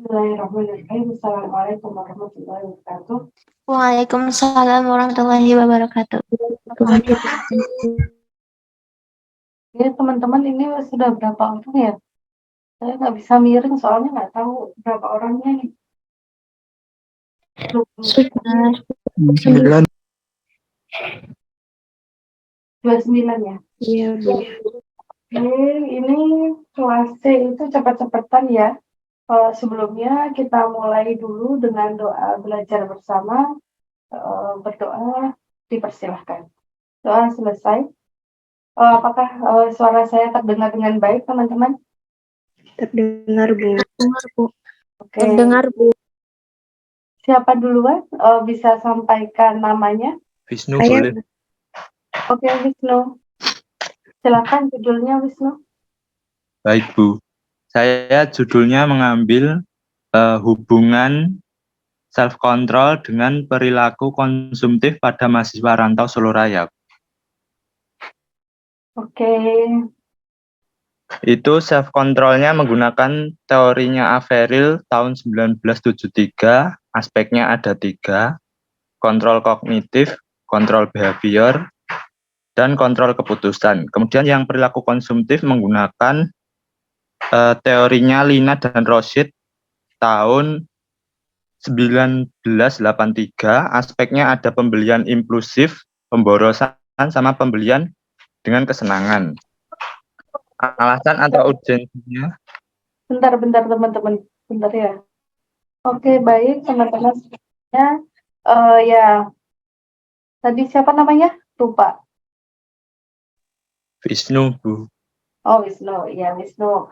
Bismillahirrahmanirrahim. Assalamualaikum warahmatullahi wabarakatuh. Waalaikumsalam warahmatullahi wabarakatuh. Ya teman-teman, ini sudah berapa orang ya? Saya nggak bisa miring soalnya nggak tahu berapa orangnya nih. Sudah 9. 29 ya. Iya, Bu. Ini kelas C itu cepat-cepatan ya. Sebelumnya kita mulai dulu dengan doa belajar bersama. Berdoa dipersilahkan. Doa selesai. Apakah suara saya terdengar dengan baik, teman-teman? Terdengar, Bu. Oke. Terdengar, Bu. Siapa duluan bisa sampaikan namanya? Wisnu Saya, boleh. Oke, Wisnu. Silakan judulnya, Wisnu. Baik, Bu. Saya judulnya mengambil hubungan self-control dengan perilaku konsumtif pada mahasiswa rantau Solo Raya. Oke. Itu self-controlnya menggunakan teorinya Averil tahun 1973. Aspeknya ada 3. Kontrol kognitif, kontrol behavior, dan kontrol keputusan. Kemudian yang perilaku konsumtif menggunakan teorinya Lina dan Roshid tahun 1983. Aspeknya ada pembelian impulsif, pemborosan, sama pembelian dengan kesenangan. Alasan atau urgensinya? Bentar, teman-teman. Bentar ya. Oke, baik, teman-teman. Ya, tadi siapa namanya? Lupa. Wisnu, Bu. Oh, Wisnu. Ya, Wisnu.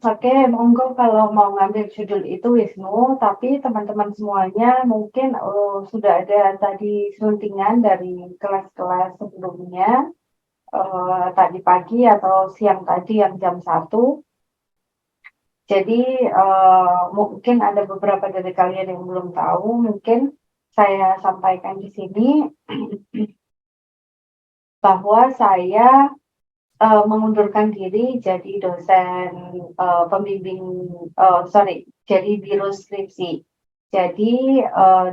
Oke, monggo kalau mau ngambil judul itu Wisnu, tapi teman-teman semuanya mungkin sudah ada tadi suntingan dari kelas-kelas sebelumnya, tadi pagi atau siang tadi yang jam 1. Jadi mungkin ada beberapa dari kalian yang belum tahu, mungkin saya sampaikan di sini bahwa saya mengundurkan diri jadi dosen pembimbing, jadi biro skripsi. Jadi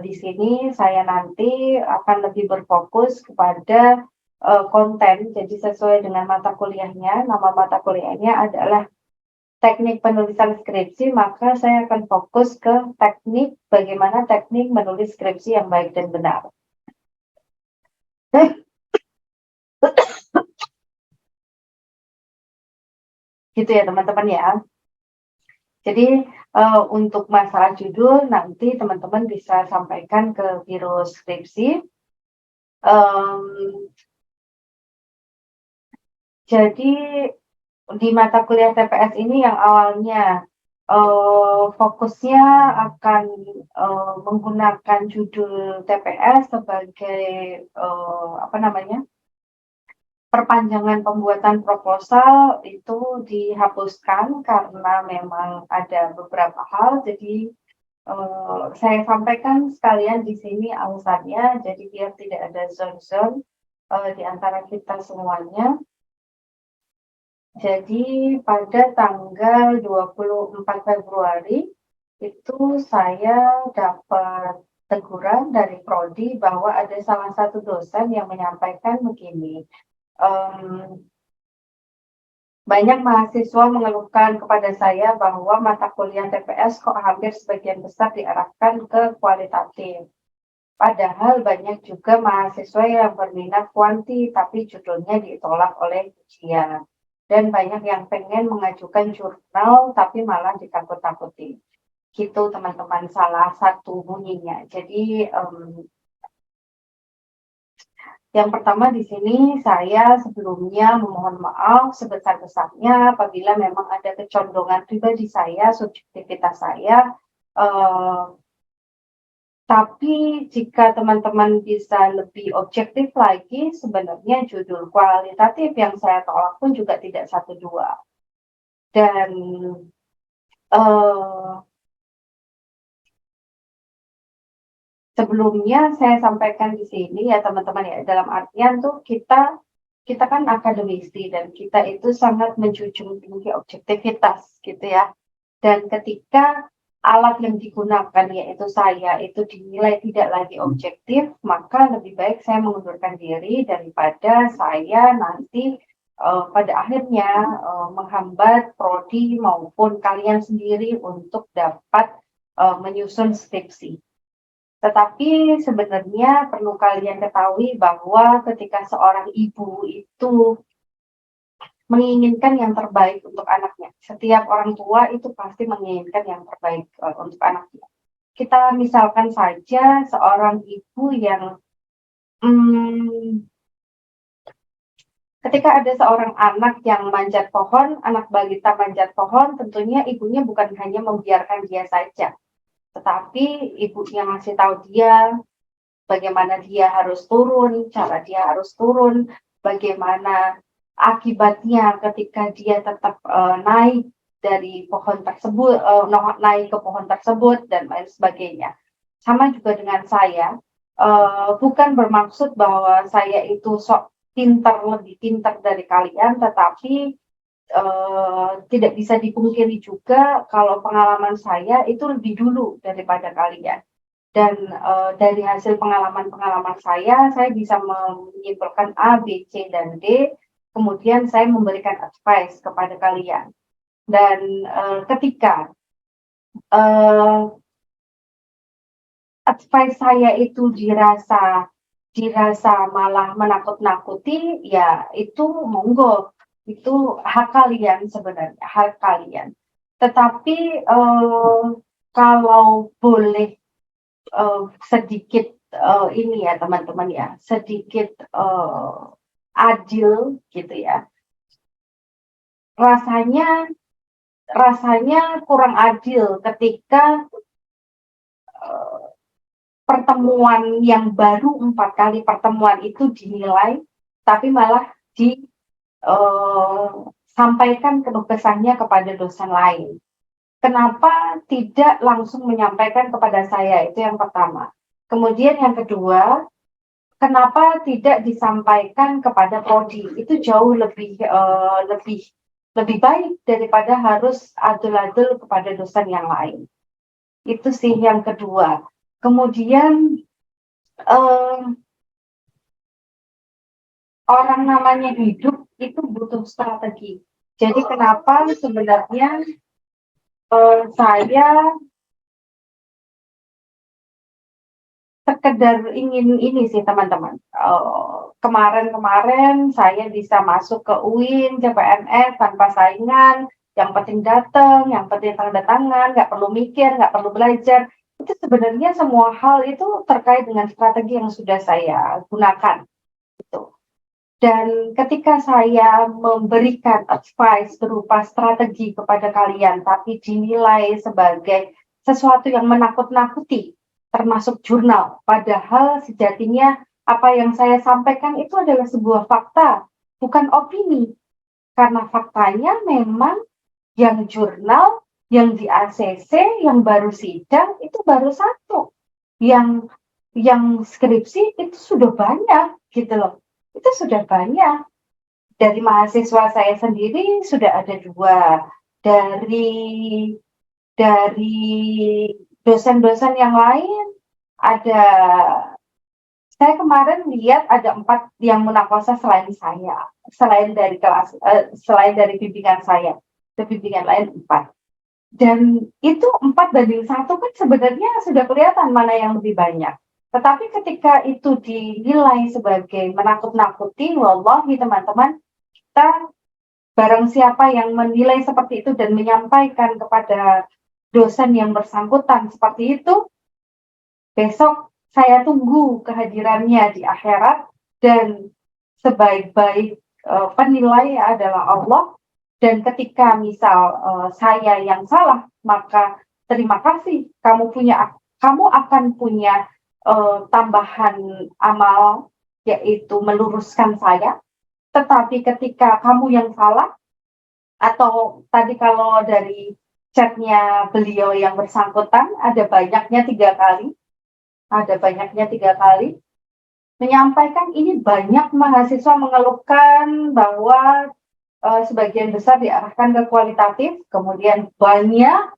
di sini saya nanti akan lebih berfokus kepada konten, jadi sesuai dengan mata kuliahnya. Nama mata kuliahnya adalah teknik penulisan skripsi, maka saya akan fokus ke bagaimana teknik menulis skripsi yang baik dan benar. Gitu ya teman-teman ya. Jadi untuk masalah judul nanti teman-teman bisa sampaikan ke biro skripsi. Jadi di mata kuliah TPS ini yang awalnya fokusnya akan menggunakan judul TPS sebagai perpanjangan pembuatan proposal itu dihapuskan karena memang ada beberapa hal. Jadi saya sampaikan sekalian di sini alasannya, jadi biar tidak ada zone-zone di antara kita semuanya. Jadi pada tanggal 24 Februari itu saya dapat teguran dari Prodi bahwa ada salah satu dosen yang menyampaikan begini. Banyak mahasiswa mengeluhkan kepada saya bahwa mata kuliah TPS kok hampir sebagian besar diarahkan ke kualitatif. Padahal banyak juga mahasiswa yang berminat kuanti, tapi judulnya ditolak oleh ujian. Dan banyak yang pengen mengajukan jurnal, tapi malah ditakut-takuti. Gitu teman-teman, salah satu bunyinya. Jadi yang pertama di sini saya sebelumnya memohon maaf sebesar-besarnya apabila memang ada kecondongan pribadi saya, subjektivitas saya. Tapi jika teman-teman bisa lebih objektif lagi, sebenarnya judul kualitatif yang saya tolak pun juga tidak 1-2. Dan sebelumnya saya sampaikan di sini ya teman-teman ya, dalam artian tuh kita kan akademisi dan kita itu sangat menjunjung tinggi objektivitas gitu ya. Dan ketika alat yang digunakan yaitu saya itu dinilai tidak lagi objektif, maka lebih baik saya mengundurkan diri daripada saya nanti pada akhirnya menghambat prodi maupun kalian sendiri untuk dapat menyusun skripsi. Tetapi sebenarnya perlu kalian ketahui bahwa ketika seorang ibu itu menginginkan yang terbaik untuk anaknya. Setiap orang tua itu pasti menginginkan yang terbaik untuk anaknya. Kita misalkan saja seorang ibu yang ketika ada seorang anak yang manjat pohon, anak balita manjat pohon, tentunya ibunya bukan hanya membiarkan dia saja, tetapi ibunya ngasih tahu dia bagaimana dia harus turun, cara dia harus turun, bagaimana akibatnya ketika dia tetap naik dari pohon tersebut, naik ke pohon tersebut dan lain sebagainya. Sama juga dengan saya, bukan bermaksud bahwa saya itu sok pintar, lebih pintar dari kalian, tetapi tidak bisa dipungkiri juga kalau pengalaman saya itu lebih dulu daripada kalian. Dan dari hasil pengalaman-pengalaman saya bisa menyimpulkan A, B, C, dan D. Kemudian saya memberikan advice kepada kalian. Dan ketika advice saya itu dirasa malah menakut-nakuti, ya itu monggo, itu hak kalian sebenarnya, hak kalian. Tetapi kalau boleh sedikit ini ya teman-teman ya, sedikit adil gitu ya. Rasanya kurang adil ketika pertemuan yang baru 4 kali pertemuan itu dinilai, tapi malah disampaikan keluh kesahnya kepada dosen lain. Kenapa tidak langsung menyampaikan kepada saya? Itu yang pertama. Kemudian yang kedua, kenapa tidak disampaikan kepada prodi? Itu jauh lebih baik daripada harus adul-adul kepada dosen yang lain. Itu sih yang kedua. Kemudian orang namanya hidup itu butuh strategi. Jadi kenapa sebenarnya saya sekedar ingin ini sih teman-teman. Kemarin saya bisa masuk ke UIN, CPNS tanpa saingan. Yang penting datang, yang penting tanda tangan, nggak perlu mikir, nggak perlu belajar. Itu sebenarnya semua hal itu terkait dengan strategi yang sudah saya gunakan. Gitu. Dan ketika saya memberikan advice berupa strategi kepada kalian, tapi dinilai sebagai sesuatu yang menakut-nakuti, termasuk jurnal. Padahal sejatinya apa yang saya sampaikan itu adalah sebuah fakta, bukan opini. Karena faktanya memang yang jurnal, yang di ACC, yang baru sidang itu baru satu. Yang skripsi itu sudah banyak gitu loh. Itu sudah banyak. Dari mahasiswa saya sendiri sudah ada 2. Dari dosen-dosen yang lain ada, saya kemarin lihat ada 4 yang munakasyah selain saya, selain dari kelas, selain dari bimbingan saya, bimbingan lain 4. Dan itu 4:1 kan sebenarnya sudah kelihatan mana yang lebih banyak. Tetapi ketika itu dinilai sebagai menakut-nakuti, wallahi teman-teman, kita barang siapa yang menilai seperti itu dan menyampaikan kepada dosen yang bersangkutan seperti itu, besok saya tunggu kehadirannya di akhirat, dan sebaik-baik penilai adalah Allah. Dan ketika misal saya yang salah, maka terima kasih, kamu akan punya tambahan amal, yaitu meluruskan saya. Tetapi ketika kamu yang salah, atau tadi kalau dari chatnya beliau yang bersangkutan ada banyaknya 3 kali, menyampaikan ini banyak mahasiswa mengeluhkan bahwa sebagian besar diarahkan ke kualitatif, kemudian banyak,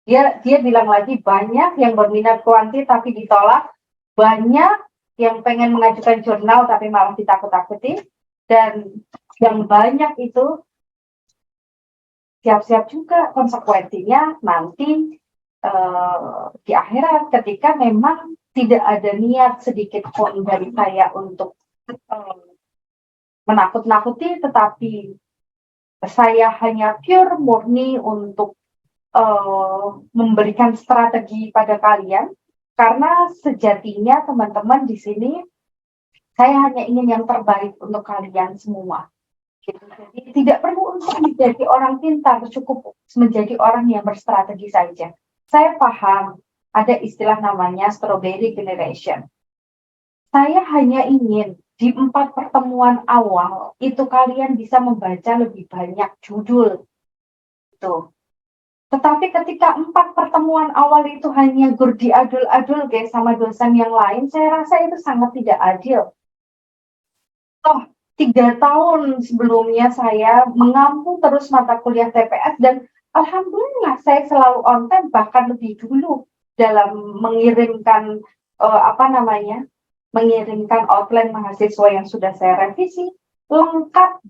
dia bilang lagi banyak yang berminat kuanti tapi ditolak, banyak yang pengen mengajukan jurnal tapi malah ditakut-takuti, dan yang banyak itu siap-siap juga konsekuensinya nanti di akhirat ketika memang tidak ada niat sedikit pun dari saya untuk menakut-nakuti, tetapi saya hanya pure murni untuk memberikan strategi pada kalian, karena sejatinya teman-teman di sini saya hanya ingin yang terbaik untuk kalian semua. Gitu. Jadi tidak perlu untuk menjadi orang pintar, cukup menjadi orang yang berstrategi saja. Saya paham ada istilah namanya strawberry generation. Saya hanya ingin di 4 pertemuan awal itu kalian bisa membaca lebih banyak judul. Tuh. Tetapi ketika 4 pertemuan awal itu hanya diadul-adul guys sama dosen yang lain, saya rasa itu sangat tidak adil. Toh 3 tahun sebelumnya saya mengampu terus mata kuliah TPS dan alhamdulillah saya selalu on time, bahkan lebih dulu dalam mengirimkan mengirimkan outline mahasiswa yang sudah saya revisi lengkap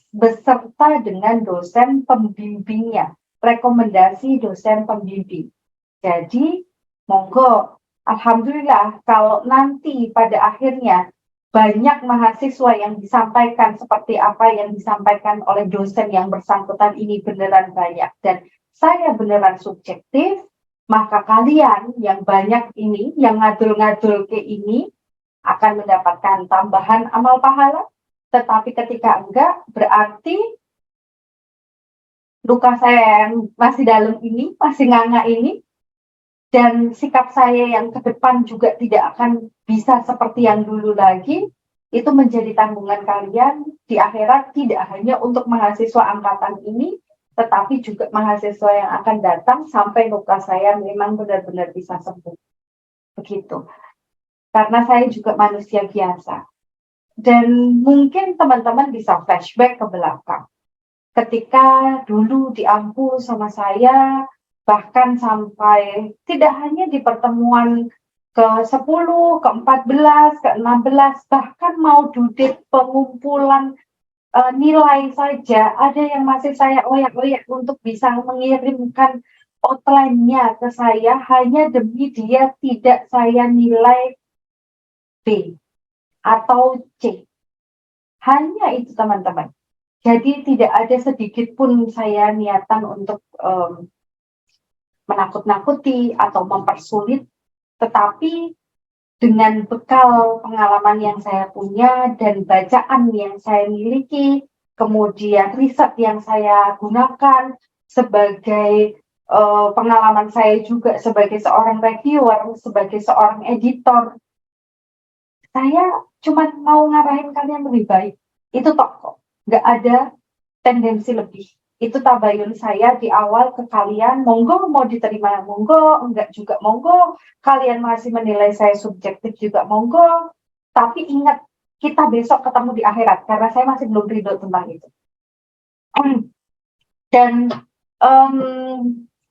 beserta dengan dosen pembimbingnya, rekomendasi dosen pembimbing. Jadi monggo, alhamdulillah kalau nanti pada akhirnya banyak mahasiswa yang disampaikan seperti apa yang disampaikan oleh dosen yang bersangkutan ini beneran banyak dan saya beneran subjektif, maka kalian yang banyak ini, yang ngadul-ngadul ke ini akan mendapatkan tambahan amal pahala. Tetapi ketika enggak, berarti luka saya yang masih dalam ini, masih nganga ini, dan sikap saya yang ke depan juga tidak akan bisa seperti yang dulu lagi, itu menjadi tanggungan kalian di akhirat, tidak hanya untuk mahasiswa angkatan ini, tetapi juga mahasiswa yang akan datang sampai luka saya memang benar-benar bisa sembuh. Begitu. Karena saya juga manusia biasa. Dan mungkin teman-teman bisa flashback ke belakang. Ketika dulu diampu sama saya, bahkan sampai tidak hanya di pertemuan ke-10, ke-14, ke-16, bahkan mau duduk pengumpulan nilai saja, ada yang masih saya oyak-oyak untuk bisa mengirimkan outline-nya ke saya hanya demi dia tidak saya nilai B atau C. Hanya itu teman-teman. Jadi tidak ada sedikit pun saya niatan untuk menakut-nakuti atau mempersulit, tetapi dengan bekal pengalaman yang saya punya dan bacaan yang saya miliki, kemudian riset yang saya gunakan sebagai pengalaman saya juga sebagai seorang reviewer, sebagai seorang editor, saya cuma mau ngarahin kalian lebih baik. Itu kok, nggak ada tendensi lebih. Itu tabayun saya di awal ke kalian, monggo mau diterima, monggo, enggak juga monggo. Kalian masih menilai saya subjektif juga monggo. Tapi ingat, kita besok ketemu di akhirat, karena saya masih belum ridho tentang itu. Dan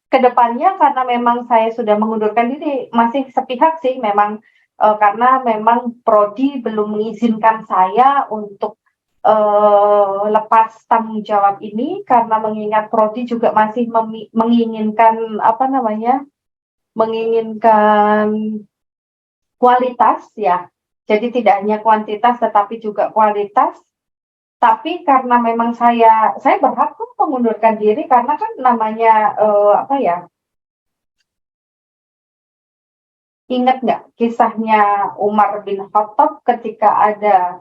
kedepannya karena memang saya sudah mengundurkan diri, masih sepihak sih memang karena memang Prodi belum mengizinkan saya untuk lepas tanggung jawab ini, karena mengingat Prodi juga masih menginginkan menginginkan kualitas ya. Jadi tidak hanya kuantitas tetapi juga kualitas. Tapi karena memang saya berhak tuh mengundurkan diri karena kan namanya ingat nggak kisahnya Umar bin Khattab ketika ada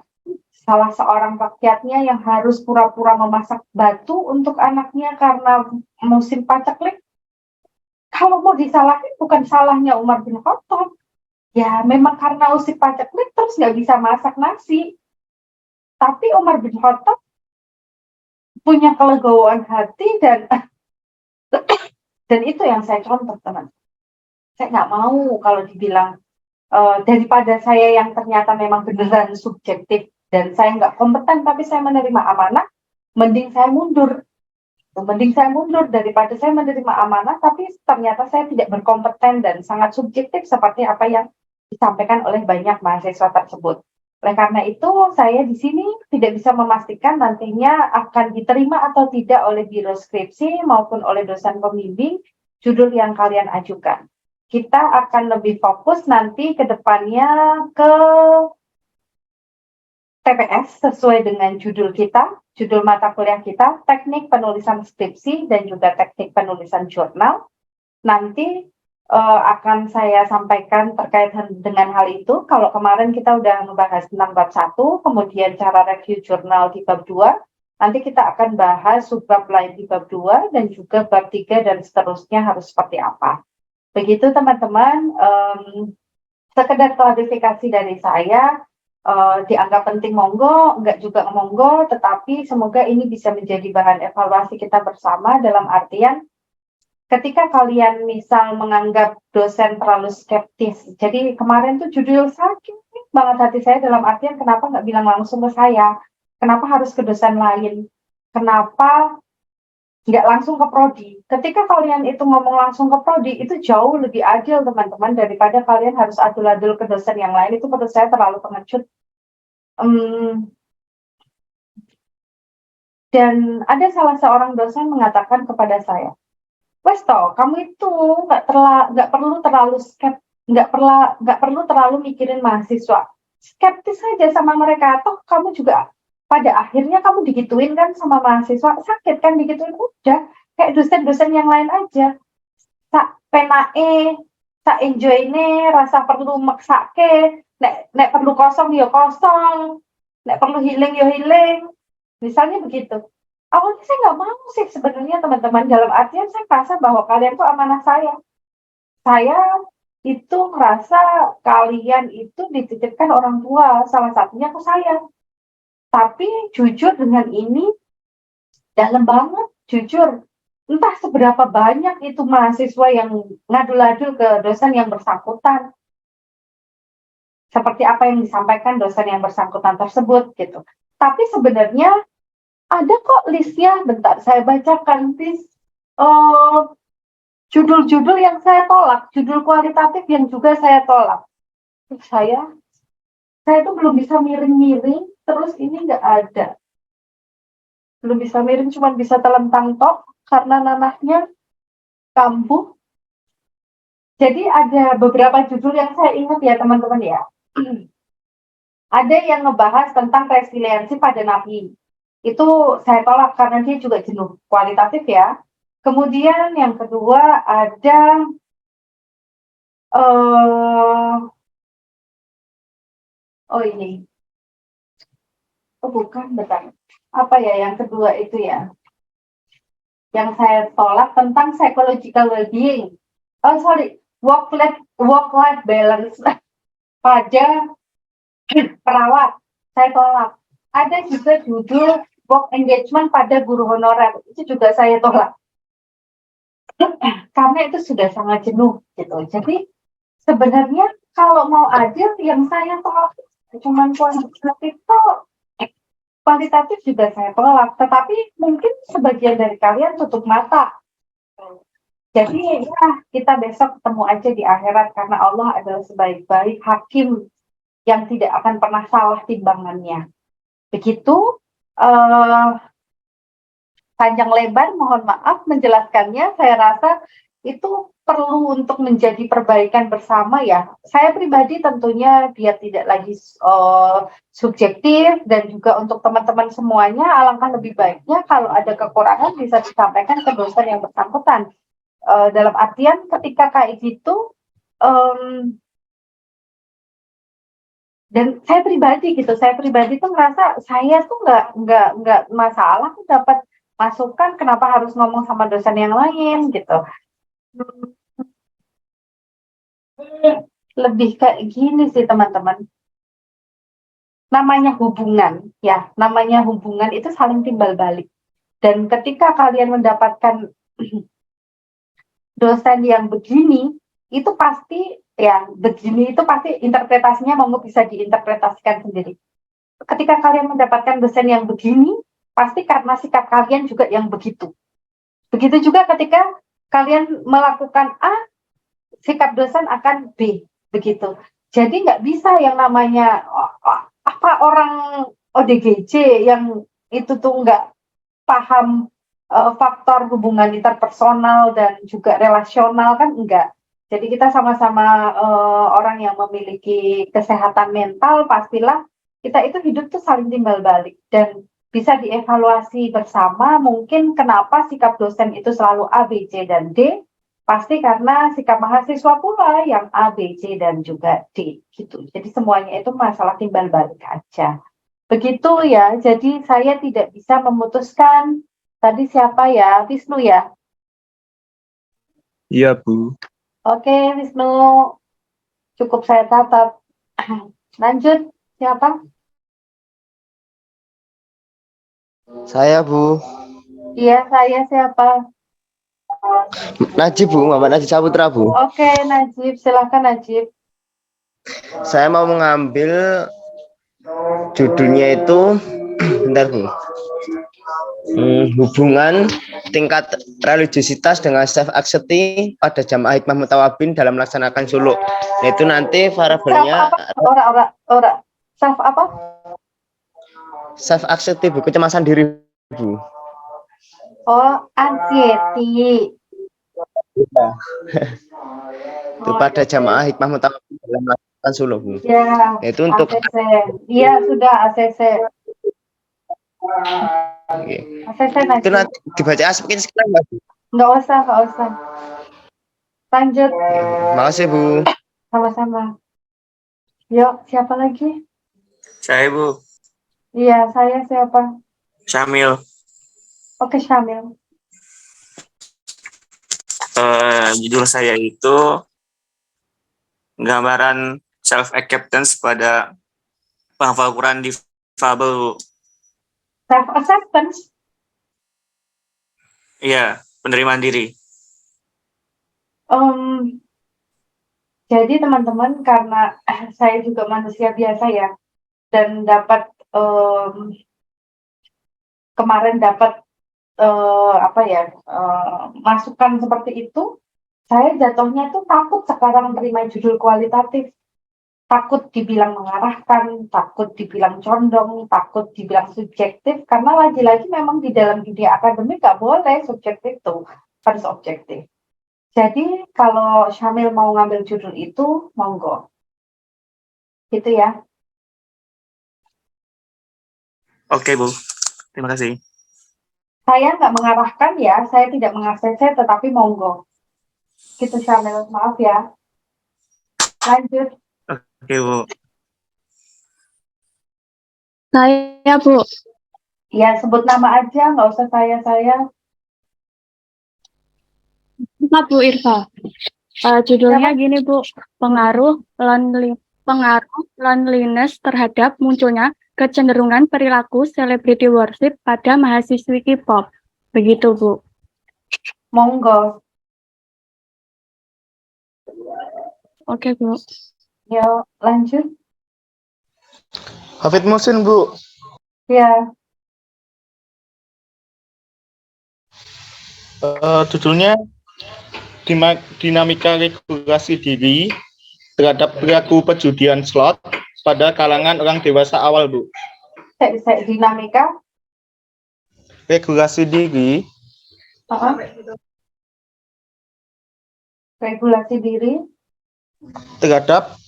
salah seorang rakyatnya yang harus pura-pura memasak batu untuk anaknya karena musim paceklik? Kalau mau disalahin bukan salahnya Umar bin Khattab. Ya memang karena musim paceklik terus nggak bisa masak nasi. Tapi Umar bin Khattab punya kelegowoan hati dan itu yang saya contoh teman. Saya nggak mau kalau dibilang daripada saya yang ternyata memang beneran subjektif dan saya nggak kompeten tapi saya menerima amanah, mending saya mundur. Mending saya mundur daripada saya menerima amanah, tapi ternyata saya tidak berkompeten dan sangat subjektif seperti apa yang disampaikan oleh banyak mahasiswa tersebut. Oleh karena itu, saya di sini tidak bisa memastikan nantinya akan diterima atau tidak oleh biro skripsi maupun oleh dosen pembimbing judul yang kalian ajukan. Kita akan lebih fokus nanti ke depannya ke TPS sesuai dengan judul kita, judul mata kuliah kita, teknik penulisan skripsi dan juga teknik penulisan jurnal. Nanti akan saya sampaikan terkait dengan hal itu. Kalau kemarin kita udah membahas tentang bab 1, kemudian cara review jurnal di bab 2, nanti kita akan bahas subbab lain di bab 2 dan juga bab 3 dan seterusnya harus seperti apa. Begitu teman-teman, sekedar klarifikasi dari saya. Dianggap penting monggo, enggak juga monggo, tetapi semoga ini bisa menjadi bahan evaluasi kita bersama dalam artian ketika kalian misal menganggap dosen terlalu skeptis. Jadi kemarin tuh judul sakit banget hati saya dalam artian kenapa nggak bilang langsung ke saya, kenapa harus ke dosen lain, kenapa nggak langsung ke prodi. Ketika kalian itu ngomong langsung ke prodi, itu jauh lebih adil teman-teman daripada kalian harus adul-adul ke dosen yang lain. Itu menurut saya terlalu pengecut. Dan ada salah seorang dosen mengatakan kepada saya, Westo, kamu itu nggak perlu terlalu mikirin mahasiswa. Skeptis saja sama mereka, toh kamu juga pada akhirnya kamu digituin kan sama mahasiswa, sakit kan digituin, udah kayak dosen-dosen yang lain aja. Sak penae, sak enjoy-ne, rasa perlu maksake, nek perlu kosong ya kosong, nek perlu healing ya healing. Misalnya begitu. Awalnya saya nggak mau sih sebenarnya teman-teman, dalam artian saya merasa bahwa kalian tuh amanah saya. Saya itu merasa kalian itu dititipkan orang tua, salah satunya ke saya. Tapi jujur dengan ini, dalam banget, jujur. Entah seberapa banyak itu mahasiswa yang ngadu-ladul ke dosen yang bersangkutan. Seperti apa yang disampaikan dosen yang bersangkutan tersebut gitu. Tapi sebenarnya ada kok listnya, bentar saya bacakan judul-judul yang saya tolak, judul kualitatif yang juga saya tolak. Saya tuh belum bisa miring-miring, terus ini nggak ada. Belum bisa miring, cuma bisa telentang tok karena nanahnya kambuh. Jadi ada beberapa judul yang saya ingat ya teman-teman ya. Ada yang ngebahas tentang resiliensi pada napi. Itu saya tolak karena dia juga jenuh kualitatif ya. Kemudian yang kedua ada ini. Oh bukan, betul. Apa ya yang kedua itu ya? Yang saya tolak tentang psychological well-being. Work-life balance pada perawat. Saya tolak. Ada juga judul work engagement pada guru honorer. Itu juga saya tolak. Karena itu sudah sangat jenuh gitu. Jadi sebenarnya kalau mau adil yang saya tolak cuma kualitatif juga saya tolak. Tetapi mungkin sebagian dari kalian tutup mata. Jadi ya kita besok ketemu aja di akhirat karena Allah adalah sebaik-baik hakim yang tidak akan pernah salah timbangannya. Begitu panjang lebar, mohon maaf menjelaskannya. Saya rasa itu perlu untuk menjadi perbaikan bersama ya. Saya pribadi tentunya biar tidak lagi subjektif dan juga untuk teman-teman semuanya alangkah lebih baiknya kalau ada kekurangan bisa disampaikan ke dosen yang bersangkutan. Dalam artian ketika kayak gitu dan saya pribadi tuh merasa saya tuh nggak masalah tuh dapat masukan, kenapa harus ngomong sama dosen yang lain gitu. Lebih kayak gini sih teman-teman, namanya hubungan itu saling timbal balik, dan ketika kalian mendapatkan dosen yang begini, itu pasti interpretasinya mau bisa diinterpretasikan sendiri. Ketika kalian mendapatkan dosen yang begini, pasti karena sikap kalian juga yang begitu. Begitu juga ketika kalian melakukan A, sikap dosen akan B, begitu. Jadi nggak bisa yang namanya apa orang ODGJ yang itu tuh nggak paham faktor hubungan interpersonal dan juga relasional, kan enggak. Jadi kita sama-sama orang yang memiliki kesehatan mental, pastilah kita itu hidup tuh saling timbal balik dan bisa dievaluasi bersama. Mungkin kenapa sikap dosen itu selalu A, B, C, dan D, pasti karena sikap mahasiswa pula yang A, B, C, dan juga D gitu. Jadi semuanya itu masalah timbal balik aja. Begitu ya, jadi saya tidak bisa memutuskan tadi siapa ya, Wisnu ya? Iya, Bu. Oke, Wisnu, cukup saya catat. Lanjut, siapa? Saya, Bu. Iya, saya siapa? Najib, Bu. Muhammad Najib Saputra, Bu. Oke, Najib, silakan Najib. Saya mau mengambil judulnya itu, bentar, Bu. Hubungan tingkat religiositas dengan self-accepting pada jamaah hikmah mutawabin dalam melaksanakan suluk. Itu nanti variabelnya Ora. Self apa? self-accepting, Bu. Kecemasan diri, Bu. Oh, anxiety. Itu pada jamaah hikmah mutawabin dalam melaksanakan suluk, Bu. Ya, Itu untuk ACC. Iya, sudah ACC. ACC itu Najib. nanti dibaca aspeknya sekarang, Bu. Nggak usah. Lanjut, Makasih, Bu. sama-sama. Yuk, siapa lagi? Saya, Bu. Iya, saya siapa? Syamil. Oke, Syamil. Judul saya itu gambaran self-acceptance pada penghafal Quran difabel, Bu. Self-acceptance. Iya, penerimaan diri. Jadi teman-teman, karena saya juga manusia biasa ya, dan kemarin dapat masukan seperti itu, saya jatuhnya tuh takut sekarang terima judul kualitatif. Takut dibilang mengarahkan, takut dibilang condong, takut dibilang subjektif, karena lagi-lagi memang di dalam dunia akademik nggak boleh subjektif tuh, harus objektif. Jadi kalau Syamil mau ngambil judul itu, monggo. Gitu ya. Oke, Bu. Terima kasih. Saya nggak mengarahkan ya, saya tidak mengakses, tetapi monggo. Gitu Syamil, maaf ya. Lanjut. Oke, Bu. Saya, Bu. Ya, sebut nama aja, nggak usah saya. Bu Irfa. Judulnya gini, Bu. Pengaruh loneliness terhadap munculnya kecenderungan perilaku celebrity worship pada mahasiswi K-pop. Begitu, Bu. Monggo. Oke, Bu. Yuk, lanjut. Hafid Musin, Bu. Ya, Judulnya dinamika regulasi diri terhadap perilaku perjudian slot pada kalangan orang dewasa awal, Bu. dinamika. Regulasi diri Regulasi diri. terhadap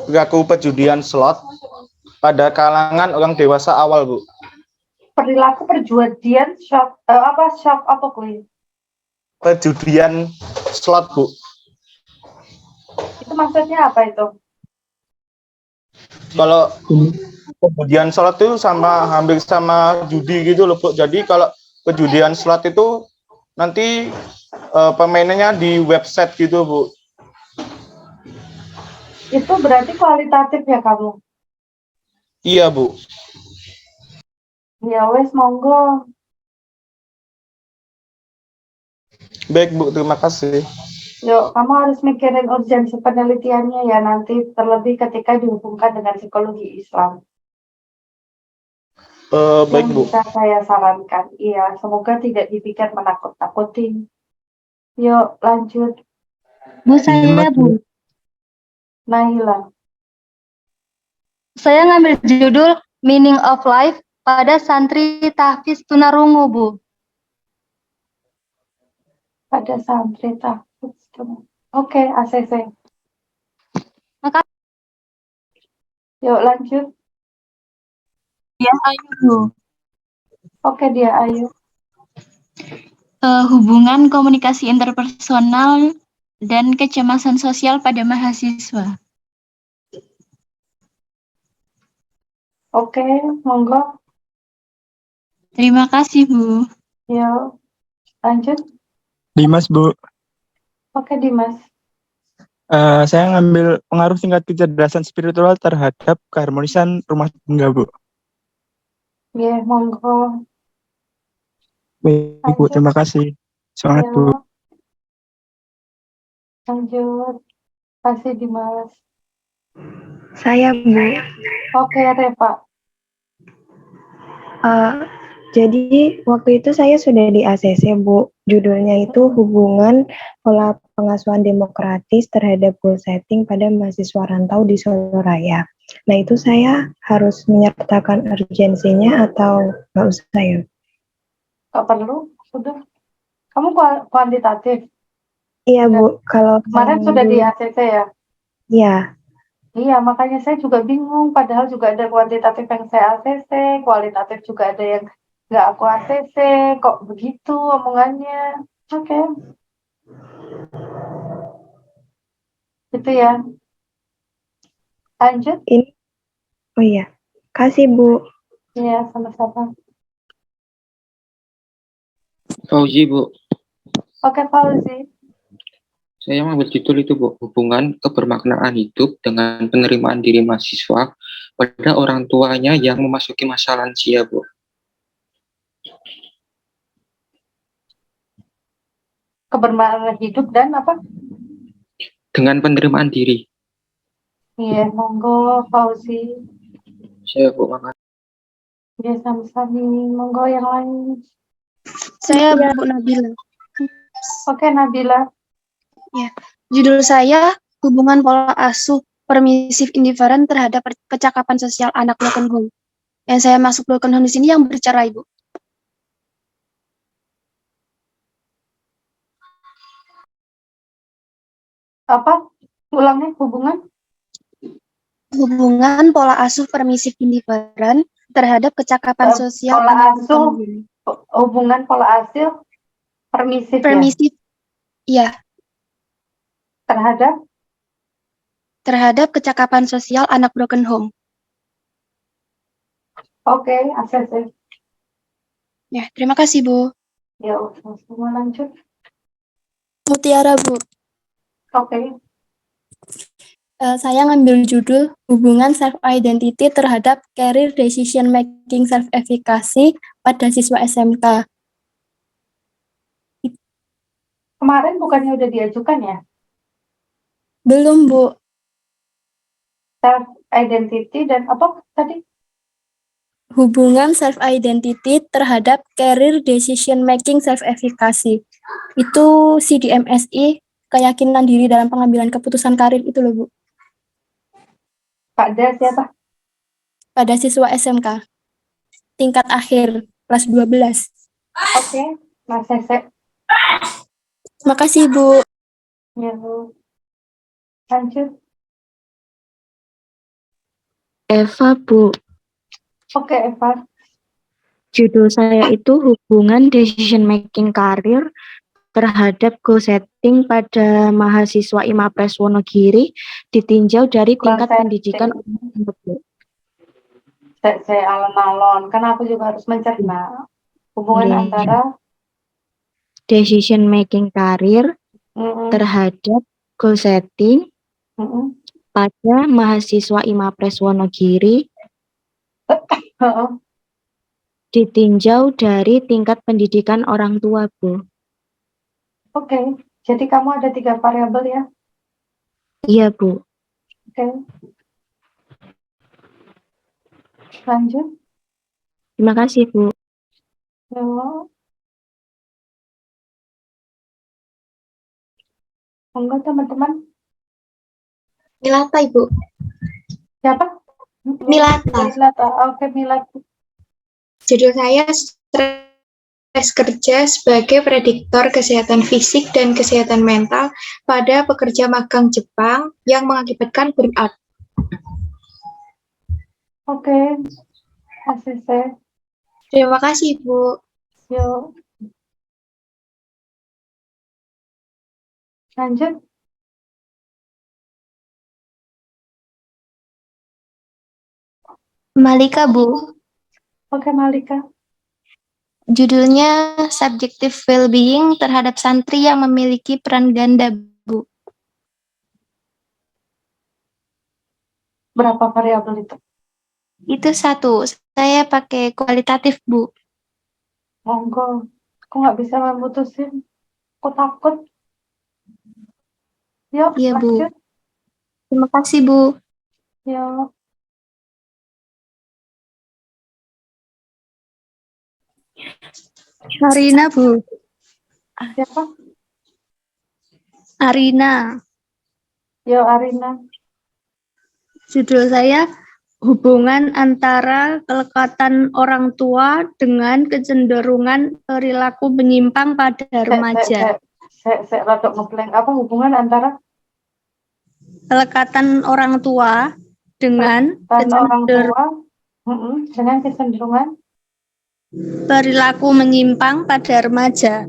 perilaku perjudian slot pada kalangan orang dewasa awal, Bu. Perilaku perjudian shop apa kuy? Perjudian slot, Bu. Itu maksudnya apa itu? Kalau perjudian slot itu hampir sama judi gitu loh, Bu. Jadi kalau perjudian slot itu nanti pemainnya di website gitu, Bu. Itu berarti kualitatif ya kamu? Iya, Bu. Ya wes, monggo. Baik, Bu. Terima kasih. Yuk, kamu harus mikirin urgensi penelitiannya ya nanti, terlebih ketika dihubungkan dengan psikologi Islam. Baik, yang Bu. bisa saya sarankan. Iya, semoga tidak dipikir menakut-nakutin. Yuk, lanjut. Bu, saya Bu. Naila. Saya ngambil judul Meaning of Life pada santri tahfiz tunarungu, Bu. Pada santri tahfiz. Oke, ACC. Makasih. Yuk, lanjut. Ya, ayo Bu. Oke, dia ayo. Hubungan komunikasi interpersonal dan kecemasan sosial pada mahasiswa. Oke, monggo. Terima kasih, Bu. Yuk, lanjut. Dimas, Bu. Oke, Dimas. Saya ngambil pengaruh tingkat kecerdasan spiritual terhadap keharmonisan rumah tangga, Bu. Ya, monggo. Baik, Bu. Lanjut. Terima kasih. Semangat, Bu. Yuk, lanjut. Kasih Dimas. Saya, Bu. Oke, Reva. Jadi waktu itu saya sudah di ACC, Bu. Judulnya itu hubungan pola pengasuhan demokratis terhadap goal setting pada mahasiswa rantau di Solo Raya. Nah, itu saya harus menyertakan urgensinya atau nggak usah ya? Gak perlu, sudah. Kamu kuantitatif. Iya, Bu. Kalau Kemarin sudah di ACC ya? Iya. Iya, makanya saya juga bingung. Padahal juga ada kuantitatif yang saya ACC, kualitatif juga ada yang nggak aku ACC. Kok begitu omongannya? Oke. Gitu ya. Lanjut. Oh iya. Kasih, Bu. Iya, sama-sama. Fauzi, Bu. Oke, Fauzi. Saya mengambil judul itu, Bu. Hubungan kebermaknaan hidup dengan penerimaan diri mahasiswa pada orang tuanya yang memasuki masa lansia, Bu. Kebermaknaan hidup dan apa? Dengan penerimaan diri. Iya, monggo, Fauzi. Saya, Bu, makasih. Iya, sama-sama. Monggo yang lain. Saya Bu Nabila. Oke, Nabila. Ya, judul saya hubungan pola asuh permisif indifferent terhadap kecakapan sosial anak broken home. Yang saya masuk broken home di sini yang bercerai, Bu. Apa? Ulangnya hubungan? Hubungan pola asuh permisif indifferent terhadap kecakapan sosial pola anak asuh, broken home. hubungan pola asuh permisif, Permisif, ya. Terhadap kecakapan sosial anak broken home. Oke, ACC. Ya, terima kasih, Bu. Ya, semua lanjut. Mutiara, Bu. Oke. Saya ngambil judul hubungan self-identity terhadap career decision making self-efficacy pada siswa SMK. Kemarin bukannya udah diajukan ya? Belum, Bu. Self-identity dan apa tadi? Hubungan self-identity terhadap career decision making self-efficacy. Itu CDMSI, keyakinan diri dalam pengambilan keputusan karir itu loh, Bu. Pada siapa? Pada siswa SMK. Tingkat akhir, kelas 12. Oke, Mas Sese. Terima kasih, Bu. Ya, Bu. Lanjut. Eva, Bu. Oke, Eva. Judul saya itu hubungan decision making karir terhadap goal setting pada mahasiswa IMAPRES Wonogiri ditinjau dari tingkat pendidikan. Saya alon-alon, karena aku juga harus mencerna hubungan antara decision making karir terhadap goal setting pada mahasiswa IMAPRES Wonogiri ditinjau dari tingkat pendidikan orang tua, Bu. Oke, jadi kamu ada 3 variabel ya? Iya, Bu. Oke. Lanjut. Terima kasih, Bu. Yo. Monggo teman-teman. Milata, Ibu. Siapa? Milata. Milata. Oke, Milata. Judul saya stres kerja sebagai prediktor kesehatan fisik dan kesehatan mental pada pekerja magang Jepang yang mengakibatkan burnout. Oke. ACC. Terima kasih, Bu. Yo. Lanjut. Malika, Bu. Oke, Malika. Judulnya Subjective Well-being terhadap santri yang memiliki peran ganda, Bu. Berapa variabel itu? Itu satu. Saya pakai kualitatif, Bu. Monggo. Aku nggak bisa memutusin. Aku takut. Yuk, Iya, Bu. lanjut. Terima kasih, Bu. Yuk. Arina, Bu. Siapa? Arina. Yo, Arina. Judul saya hubungan antara kelekatan orang tua dengan kecenderungan perilaku menyimpang pada remaja. Saya rada ngeblank. Apa hubungan antara Kelekatan orang tua dengan orang tua dengan kecenderungan perilaku menyimpang pada remaja.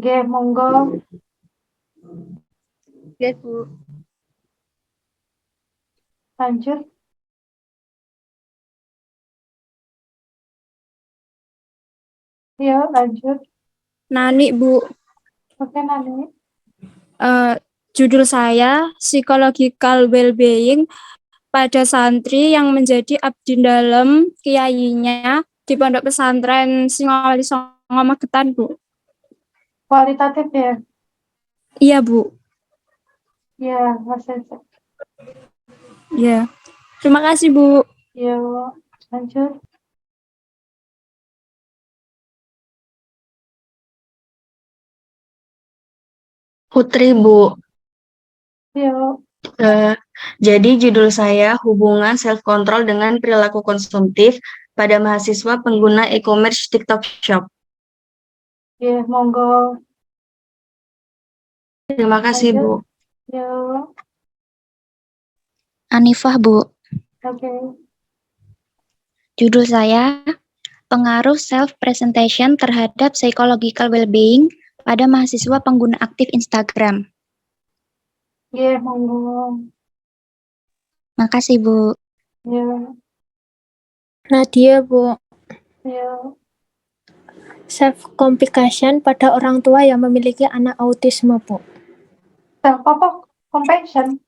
Oke, monggo. Oke, Bu. Lanjut. Ya, lanjut. Nani, Bu. Oke, Nani. Judul saya Psychological Well-being pada santri yang menjadi abdi dalam kiainya di pondok pesantren Singowali Songo Magetan, Bu. Kualitatif ya? Iya, Bu. Ya, Mas Esa. Ya. Terima kasih, Bu. Ya, lanjut. Putri, Bu. Ya. Jadi judul saya hubungan self-control dengan perilaku konsumtif pada mahasiswa pengguna e-commerce TikTok Shop. Ya, monggo. Terima kasih, Bu. Ya. Anifah, Bu. Oke. Judul saya pengaruh self-presentation terhadap psychological well-being pada mahasiswa pengguna aktif Instagram. Ya, monggo. Makasih, Bu. Ya. Nadia, Bu. Ya. Self-compassion pada orang tua yang memiliki anak autisme, Bu. Self-compassion?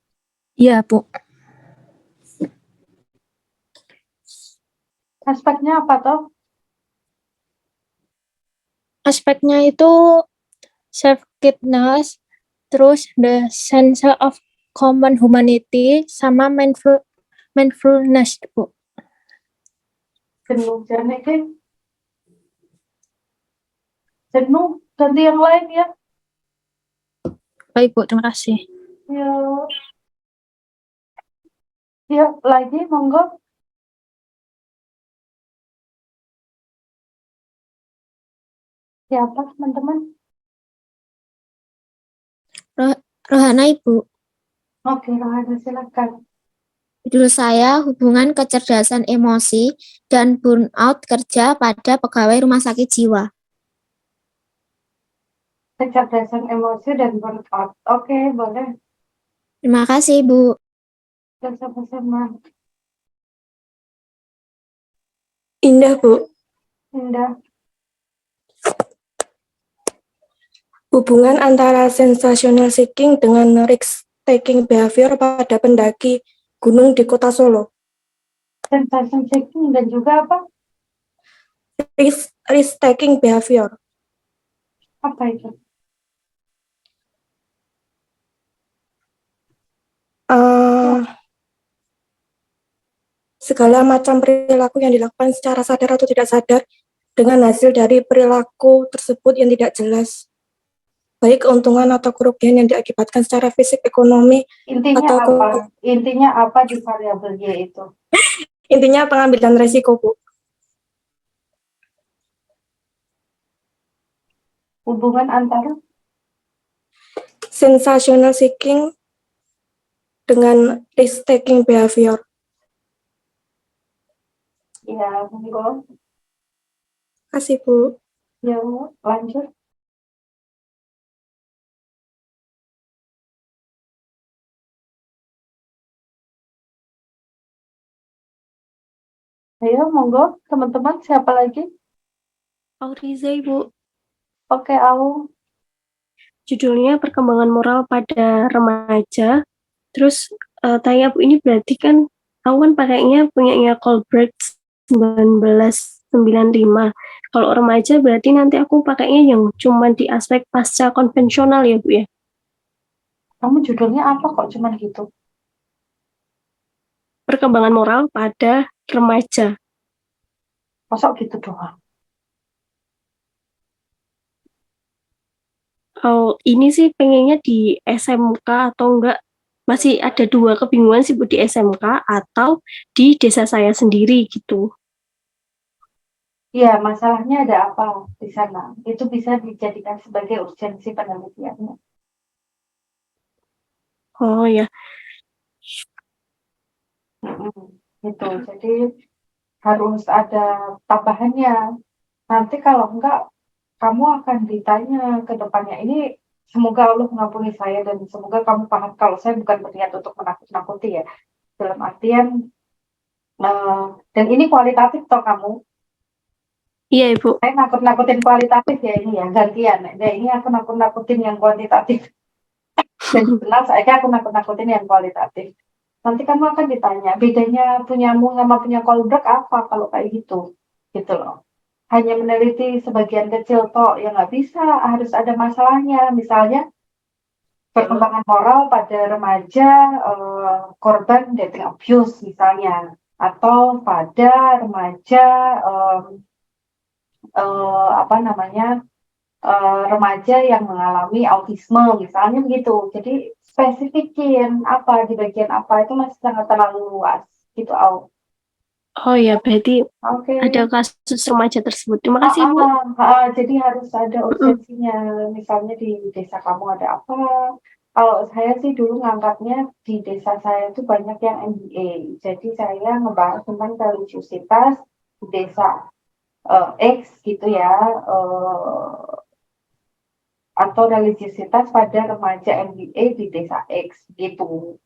Iya, Bu. Aspeknya apa toh? Aspeknya itu self-kindness, terus the sense of common humanity, sama mindfulness, Bu. Jenuh, jenuh, ganti yang lain ya. Baik, Bu. Terima kasih. Ya. Ya, lagi, monggo. Siapa, teman-teman? Rohana, Ibu. Oke, Rohana, silakan. Judul saya hubungan kecerdasan emosi dan burnout kerja pada pegawai rumah sakit jiwa. Kecerdasan emosi dan burnout. Oke, boleh. Terima kasih, Bu. Sama-sama. Indah, Bu. Indah. Hubungan antara sensational seeking dengan risk-taking behavior pada pendaki gunung di kota Solo. Sensation seeking dan juga apa? Risk-taking behavior. Apa itu? segala macam perilaku yang dilakukan secara sadar atau tidak sadar dengan hasil dari perilaku tersebut yang tidak jelas, baik keuntungan atau kerugian yang diakibatkan secara fisik, ekonomi, Intinya atau apa? Intinya apa di variabel Y itu? intinya pengambilan resiko, Bu. Hubungan antara Sensational seeking dengan risk-taking behavior. ya, monggo. Kasih, Bu. Ya, lanjut. Ayo, monggo, teman-teman, siapa lagi? Auriza, Ibu. Oke, Au. Judulnya Perkembangan Moral pada Remaja. Terus tanya Bu, ini berarti kan aku kan pakainya punyanya Colbert 1995. Kalau remaja berarti nanti aku pakainya yang cuma di aspek pasca konvensional ya Bu ya? Kamu judulnya apa kok cuman gitu? Perkembangan moral pada remaja. Masuk gitu doang? Oh, ini sih pengennya di SMK atau enggak, masih ada dua kebingungan sih Bu, di SMK atau di desa saya sendiri gitu. Iya, masalahnya ada apa di sana? Itu bisa dijadikan sebagai urgensi penelitiannya. Oh ya, Gitu. Jadi harus ada tambahannya. Nanti kalau enggak, kamu akan ditanya ke depannya. Ini semoga Allah mengampuni saya dan semoga kamu paham kalau saya bukan berniat untuk menakut-nakuti ya. Dalam artian, dan ini kualitatif toh kamu. iya Ibu. Saya nakut-nakutin kualitatif ya ini ya, gantian. Nah, ini aku nakut-nakutin yang kuantitatif. Dan benar saya aku nakut-nakutin yang kualitatif. Nanti kamu akan ditanya, bedanya punyamu sama punya Kolberg apa kalau kayak gitu? Gitu loh. Hanya meneliti sebagian kecil toh, ya nggak bisa, harus ada masalahnya. Misalnya, perkembangan moral pada remaja korban dating abuse misalnya. Atau pada remaja remaja yang mengalami autisme misalnya gitu. Jadi spesifikin apa di bagian apa itu masih sangat terlalu luas gitu. Oh ya, berarti Oke. ada kasus remaja tersebut. Terima kasih Bu. Jadi harus ada urgensinya. Misalnya di desa kamu ada apa? Kalau saya sih dulu ngangkatnya di desa saya itu banyak yang MBA. Jadi saya ngebahas tentang religiusitas di desa X gitu ya. Atau religiusitas pada remaja MBA di desa X gitu.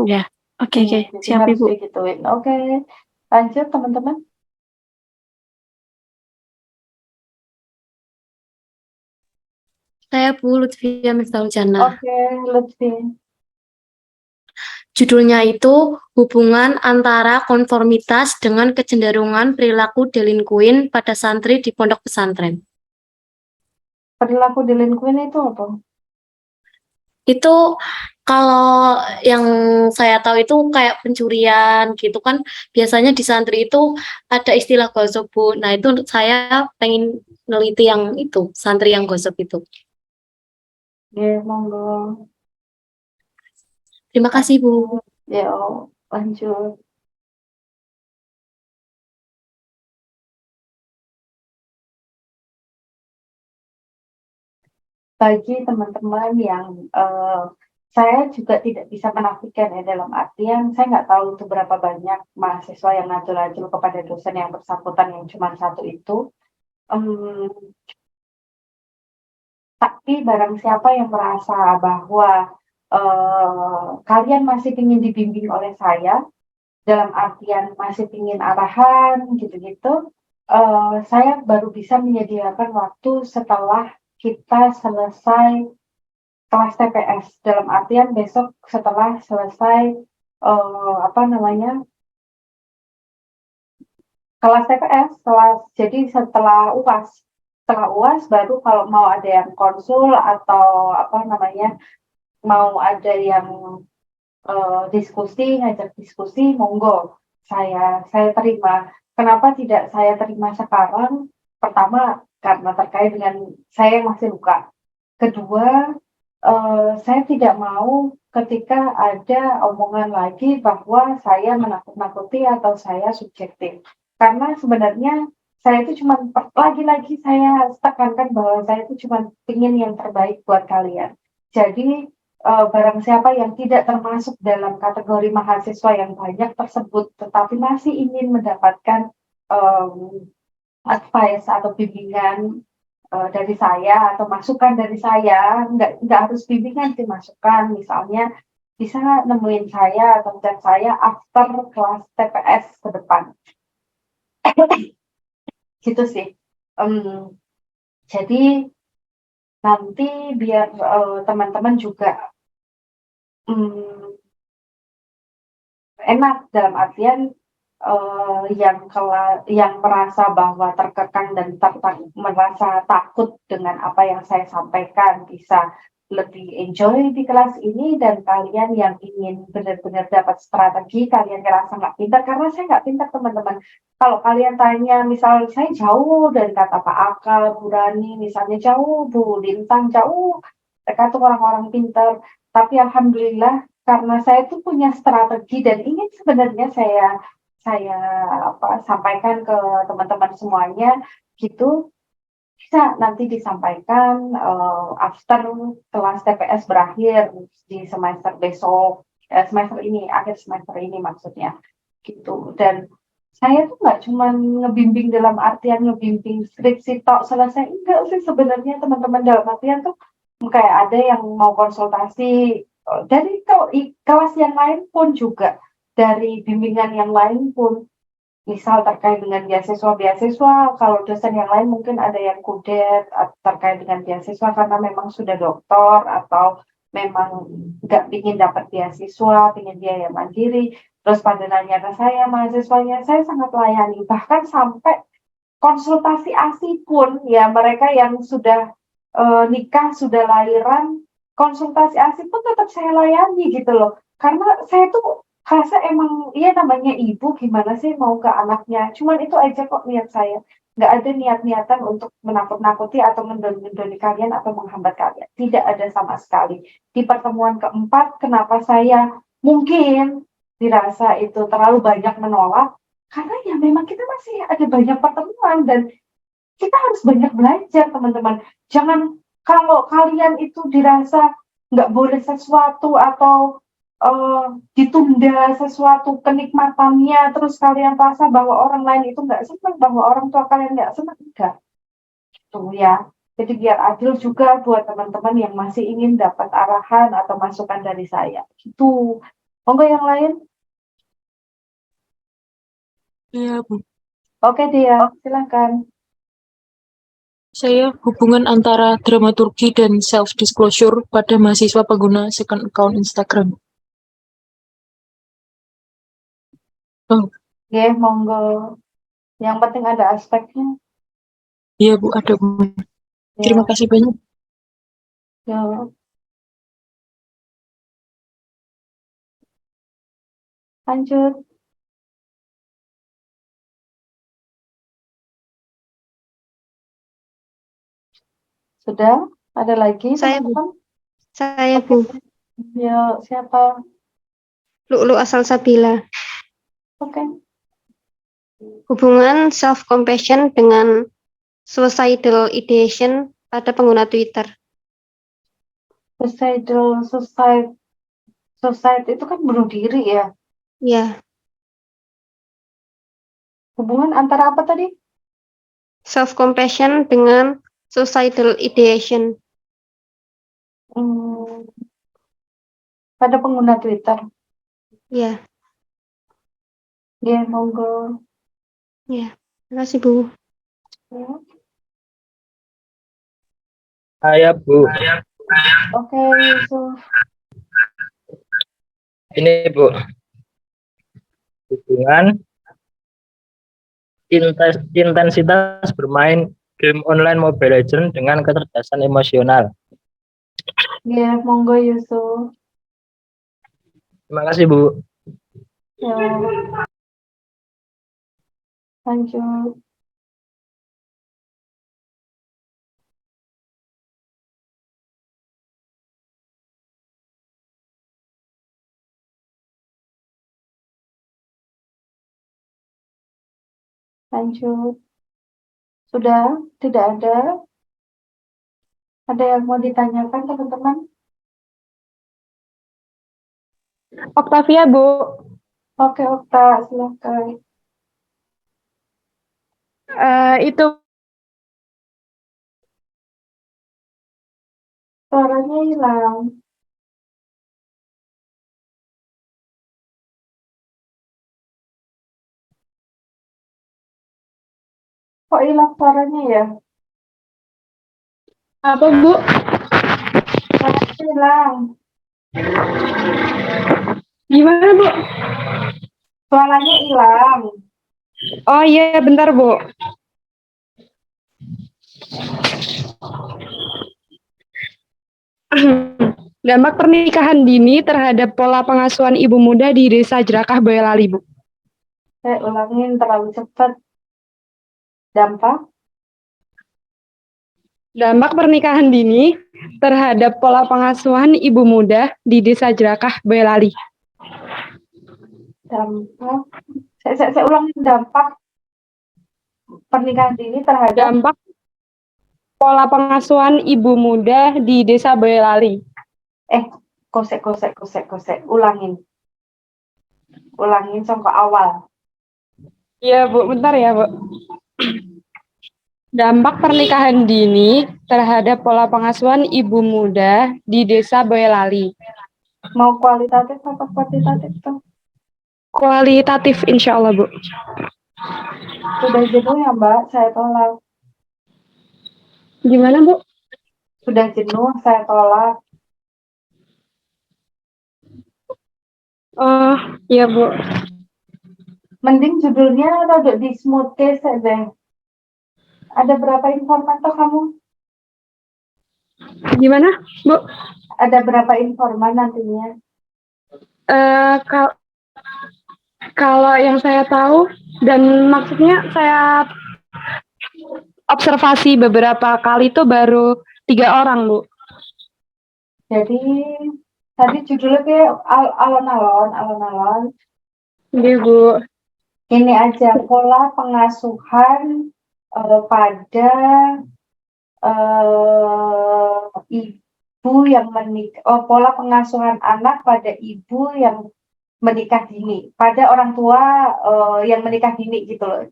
Ya. Oke. Siap harus Ibu. digituin. Oke. Lanjut teman-teman. Saya Bu Lutfia Miftahul Jannah. Oke, Lutfi. Judulnya itu hubungan antara konformitas dengan kecenderungan perilaku delinkuin pada santri di pondok pesantren. Perilaku delinkuin itu apa? Itu kalau yang saya tahu itu kayak pencurian gitu kan, biasanya di santri itu ada istilah gosip Bu. Nah itu saya pengen neliti yang itu, santri yang gosip itu. Ya, monggo. Terima kasih Bu. Ya, lanjut. Bagi teman-teman yang saya juga tidak bisa menafikan ya, dalam artian saya nggak tahu itu berapa banyak mahasiswa yang ngacul-ngacul kepada dosen yang bersangkutan yang cuma satu itu. Tapi barang siapa yang merasa bahwa kalian masih ingin dibimbing oleh saya, dalam artian masih ingin arahan gitu-gitu, saya baru bisa menyediakan waktu setelah kita selesai kelas TPS. Dalam artian besok setelah selesai kelas TPS, jadi setelah UAS. Setelah UAS baru kalau mau ada yang konsul atau mau ada yang diskusi, ngajak diskusi, monggo saya terima. Kenapa tidak saya terima sekarang? Pertama, karena terkait dengan saya yang masih luka. Kedua, saya tidak mau ketika ada omongan lagi bahwa saya menakut-nakuti atau saya subjektif. Karena sebenarnya saya itu cuma lagi-lagi saya tekankan bahwa saya itu cuma ingin yang terbaik buat kalian. Jadi barang siapa yang tidak termasuk dalam kategori mahasiswa yang banyak tersebut, tetapi masih ingin mendapatkan advice atau bimbingan dari saya atau masukan dari saya, nggak harus bimbingan sih, masukan, misalnya bisa nemuin saya atau chat saya after kelas TPS ke depan. Gitu sih. Jadi nanti biar teman-teman juga enak dalam artian yang merasa bahwa terkekang dan merasa takut dengan apa yang saya sampaikan bisa lebih enjoy di kelas ini, dan kalian yang ingin benar-benar dapat strategi, kalian ngerasa nggak pintar, karena saya nggak pintar teman-teman. Kalau kalian tanya, misal saya jauh dari kata Pak Akal, Bu Rani, misalnya jauh, Bu Lintang, jauh, mereka tuh orang-orang pintar, tapi alhamdulillah karena saya tuh punya strategi dan ingin sebenarnya saya sampaikan ke teman-teman semuanya gitu, bisa nanti disampaikan after kelas TPS berakhir di semester besok, semester ini, akhir semester ini maksudnya gitu. Dan saya tuh nggak cuma ngebimbing dalam artian ngebimbing skripsi tok selesai, enggak sih sebenarnya teman-teman, dalam artian tuh kayak ada yang mau konsultasi dari kelas yang lain pun juga, dari bimbingan yang lain pun, misal terkait dengan beasiswa, kalau dosen yang lain mungkin ada yang kudet terkait dengan beasiswa karena memang sudah doktor atau memang nggak ingin dapat beasiswa, ingin biaya mandiri, terus pada nanya ke saya, mahasiswanya, saya sangat layani, bahkan sampai konsultasi ASI pun, ya mereka yang sudah nikah, sudah lahiran, konsultasi ASI pun tetap saya layani gitu loh, karena saya tuh rasa emang iya namanya ibu, gimana sih mau ke anaknya, cuman itu aja kok niat saya, nggak ada niat-niatan untuk menakut-nakuti atau mendoni kalian atau menghambat kalian, tidak ada sama sekali. Di pertemuan keempat, kenapa saya mungkin dirasa itu terlalu banyak menolak, karena ya memang kita masih ada banyak pertemuan dan kita harus banyak belajar teman-teman. Jangan kalau kalian itu dirasa nggak boleh sesuatu atau ditunda sesuatu kenikmatannya, terus kalian rasa bahwa orang lain itu nggak senang, bahwa orang tua kalian nggak senang, enggak. Gitu ya. Jadi biar adil juga buat teman-teman yang masih ingin dapat arahan atau masukan dari saya. Gitu. Monggo yang lain. Iya, Bu. Oke, Dia, silakan. Saya hubungan antara dramaturgi dan self-disclosure pada mahasiswa pengguna second account Instagram. Ya, monggo. Yang penting ada aspeknya. Iya, Bu, ada, Bu. Terima kasih banyak. Ya. Lanjut. Sudah? Ada lagi teman-teman? Saya, Bu. Ya, siapa? Lu'lu Asal Sabila. Oke. Hubungan self-compassion dengan suicidal ideation pada pengguna Twitter. Suicidal suicide itu kan bunuh diri ya? Ya. Hubungan antara apa tadi? Self-compassion dengan suicidal ideation. Pada pengguna Twitter. Ya. Ya, monggo. Ya, terima kasih, Bu. Ya. Saya, Bu. Oke, Yusuf. Ini, Bu. Hubungan intensitas bermain game online Mobile Legends dengan kecerdasan emosional. Ya, monggo Yusuf. Terima kasih, Bu. Ya, lanjut. Lanjut. Sudah? Tidak ada? Ada yang mau ditanyakan, teman-teman? Octavia, Bu. Oke, Okta, silakan. Itu Suaranya hilang. Kok hilang suaranya ya? apa, Bu? Suaranya hilang. Gimana, Bu? Suaranya hilang. Oh iya, bentar, Bu. Dampak pernikahan dini terhadap pola pengasuhan ibu muda di Desa Jerakah Boyolali, Bu. Saya ulangin terlalu cepat. Dampak? Dampak pernikahan dini terhadap pola pengasuhan ibu muda di Desa Jerakah Boyolali. Dampak? Saya ulangin dampak pernikahan dini terhadap Dampak pola pengasuhan ibu muda di Desa Boyolali. kosek. Ulangin sampai awal. Iya, Bu. Bentar ya, Bu. Dampak pernikahan dini terhadap pola pengasuhan ibu muda di Desa Boyolali. Mau kualitatif atau kuantitatif tuh? Kualitatif, insya Allah, Bu. Sudah jenuh ya, Mbak? Saya tolak. Gimana, Bu? Sudah jenuh, saya tolak. Oh, iya, Bu. Mending judulnya rada di smooth case aja. Ada berapa informan tuh kamu? Gimana, Bu? Ada berapa informan nantinya? Kalau yang saya tahu, dan maksudnya saya observasi beberapa kali itu baru 3 orang, Bu. Jadi tadi judulnya kayak alon-alon. Iya, Bu. Ini aja pola pengasuhan pada ibu yang menikah. Pola pengasuhan anak pada ibu yang menikah dini, pada orang tua yang menikah dini gitu loh.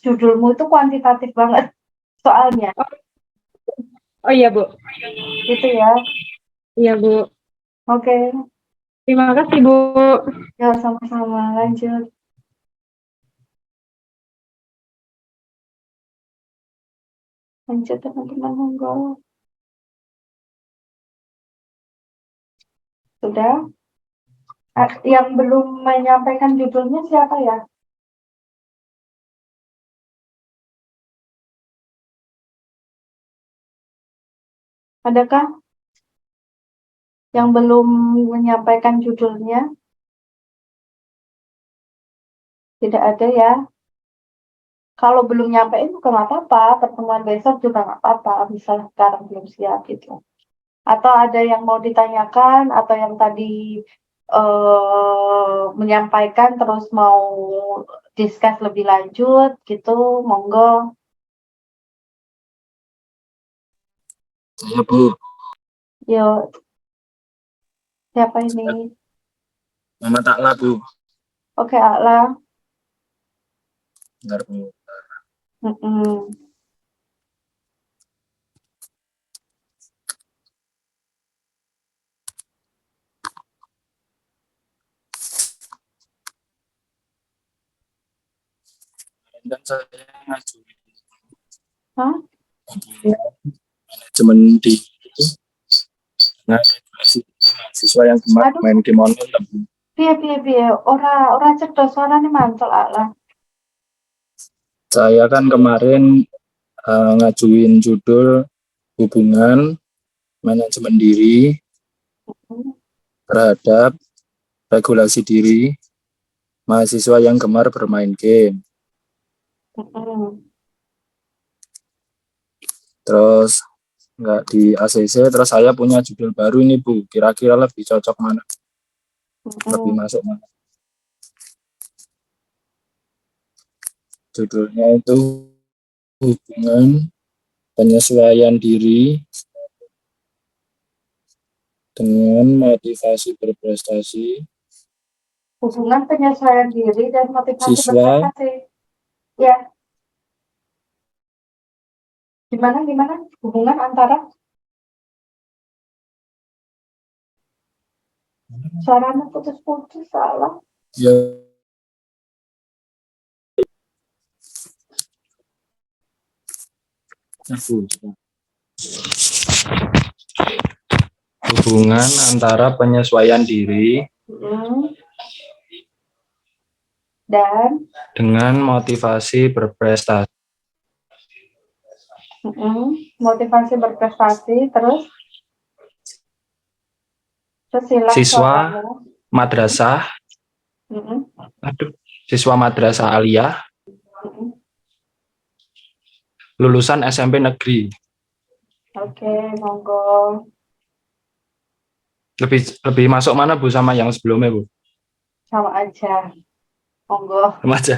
Judulmu itu kuantitatif banget soalnya. Oh iya, Bu. Gitu ya. Iya, Bu. Oke. Terima kasih, Bu. Ya, sama-sama. Lanjut. Lanjut, teman-teman. Monggo. Sudah? Yang belum menyampaikan judulnya siapa ya? Adakah yang belum menyampaikan judulnya? Tidak ada ya? Kalau belum nyampein bukan apa-apa, pertemuan besok juga nggak apa-apa, misalnya sekarang belum siap gitu. Atau ada yang mau ditanyakan, atau yang tadi menyampaikan terus mau discuss lebih lanjut gitu, monggo. Saya, Bu. Yuk. Siapa ini? Muhammad Akla, Bu. Oke, Akla. Benar, Bu. Dan saya ngajuin manajemen di itu mahasiswa yang main game online. Piye. Ora cerdas suarane mantel Akla. Saya kan kemarin ngajuin judul hubungan manajemen diri terhadap regulasi diri, mahasiswa yang gemar bermain game. Terus nggak di ACC, terus saya punya judul baru ini Bu, kira-kira lebih cocok mana? Lebih masuk mana? Judulnya itu hubungan penyesuaian diri dengan motivasi berprestasi Hubungan penyesuaian diri dan motivasi siswa berprestasi. Ya, gimana hubungan antara suaranya putus-putus salah. ya hubungan antara penyesuaian diri Dan dengan motivasi berprestasi motivasi berprestasi terus hilang siswa suaranya. madrasah siswa madrasah aliyah lulusan SMP negeri. Oke, monggo. Lebih masuk mana Bu sama yang sebelumnya Bu? Sama aja. Monggo. Sama aja.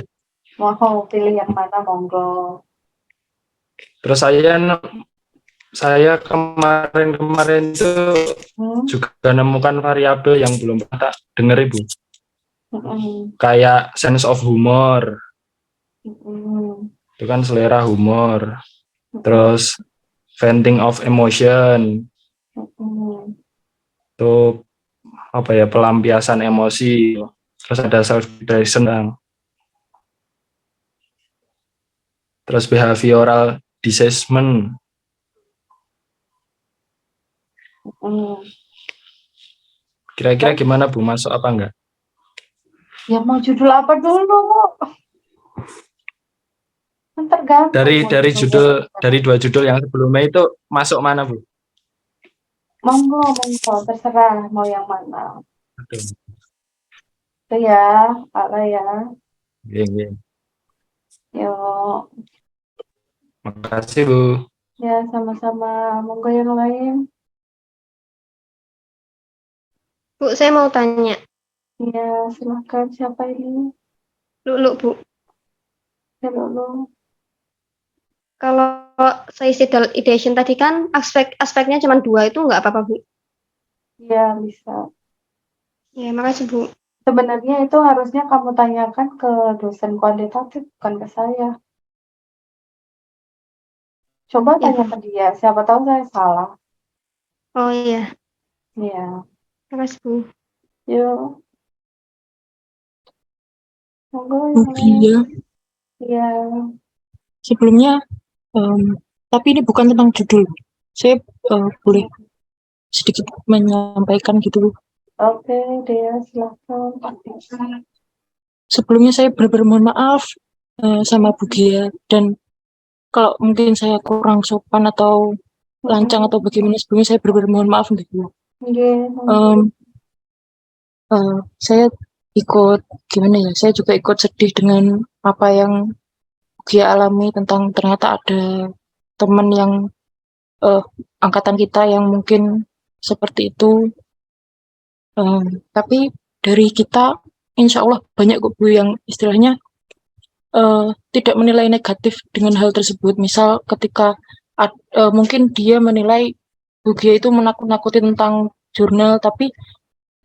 Mau pilih yang mana, monggo. Terus saya kemarin itu juga menemukan variabel yang belum pernah tak dengar Ibu. Kayak sense of humor. Itu kan selera humor. Terus venting of emotion. Itu apa ya, pelampiasan emosi. Terus ada self expression. Terus behavioral assessment. Kira-kira gimana Bu, masuk apa enggak? Ya mau judul apa dulu? Tergantung. Dari dua judul yang sebelumnya itu masuk mana Bu? Monggo, terserah mau yang mana. Itu ya, Pak ya. Iya. Yuk. Makasih Bu. Ya, sama-sama. Monggo yang lain. Bu, saya mau tanya. Ya, silakan. Siapa ini? Lulu, Bu. Ya, Lulu. Kalau suicidal ideation tadi kan aspeknya cuma 2, itu nggak apa-apa, Bu? Ya, bisa. Ya, makasih, Bu. Sebenarnya itu harusnya kamu tanyakan ke dosen kuantitatif, bukan ke saya. Coba tanya ke dia, siapa tahu saya salah. Oh iya. Iya. Makasih, Bu. Yuk. Monggo Oh iya, Iya. sebelumnya, tapi ini bukan tentang judul. Saya boleh sedikit menyampaikan gitu. Oke, Dea, silakan. Sebelumnya saya benar-benar mohon maaf sama Bu Gia, dan kalau mungkin saya kurang sopan atau lancang atau bagaimana, sebelumnya saya benar-benar mohon maaf gitu. Saya ikut gimana ya? Saya juga ikut sedih dengan apa yang Gia alami, tentang ternyata ada teman yang angkatan kita yang mungkin seperti itu. Tapi dari kita, insya Allah banyak kok Bu yang istilahnya tidak menilai negatif dengan hal tersebut. Misal ketika mungkin dia menilai Bu Gia itu menakut-nakuti tentang jurnal, tapi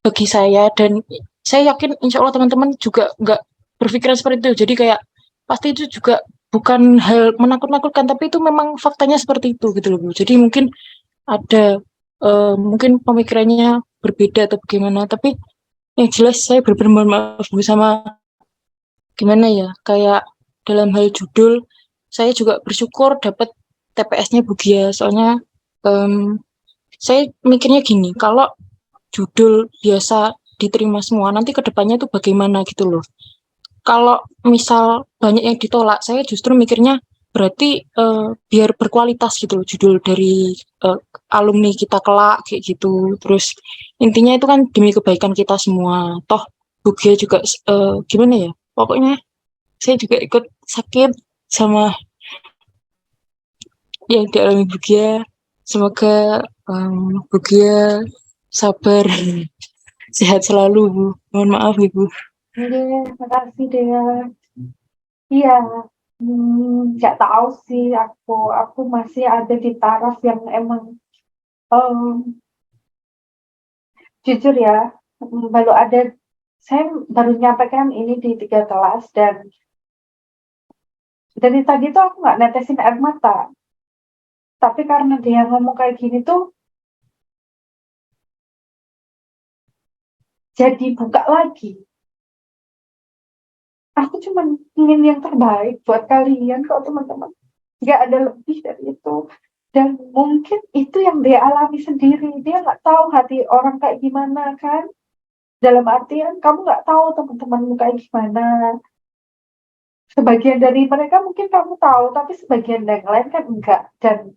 bagi saya dan saya yakin insya Allah teman-teman juga nggak berpikiran seperti itu. Jadi kayak pasti itu juga bukan hal menakut-nakutkan, tapi itu memang faktanya seperti itu gitu loh Bu. Jadi mungkin ada mungkin pemikirannya berbeda atau bagaimana, tapi yang jelas saya benar-benar mohon maaf Bu, sama gimana ya, kayak dalam hal judul saya juga bersyukur dapat TPS-nya Bu Gia. Soalnya saya mikirnya gini, kalau judul biasa diterima semua, nanti kedepannya itu bagaimana gitu loh. Kalau misal banyak yang ditolak, saya justru mikirnya berarti biar berkualitas gitu loh judul dari alumni kita kelak kayak gitu. Terus intinya itu kan demi kebaikan kita semua. Toh Bu Gia juga gimana ya? Pokoknya saya juga ikut sakit sama yang dialami Bu Gia. Semoga Bu Gia sabar, sehat selalu Bu. Mohon maaf Ibu. Iya, makasih Dea. Iya, nggak tahu sih aku masih ada di taraf yang emang jujur ya, saya baru nyampaikan ini di 3 kelas dan dari tadi tuh aku nggak netesin air mata. Tapi karena dia ngomong kayak gini tuh jadi buka lagi. Aku cuma ingin yang terbaik buat kalian kok teman-teman. Nggak ada lebih dari itu. Dan mungkin itu yang dia alami sendiri. Dia nggak tahu hati orang kayak gimana kan. Dalam artian kamu nggak tahu teman-temanmu kayak gimana. Sebagian dari mereka mungkin kamu tahu, tapi sebagian yang lain kan enggak. Dan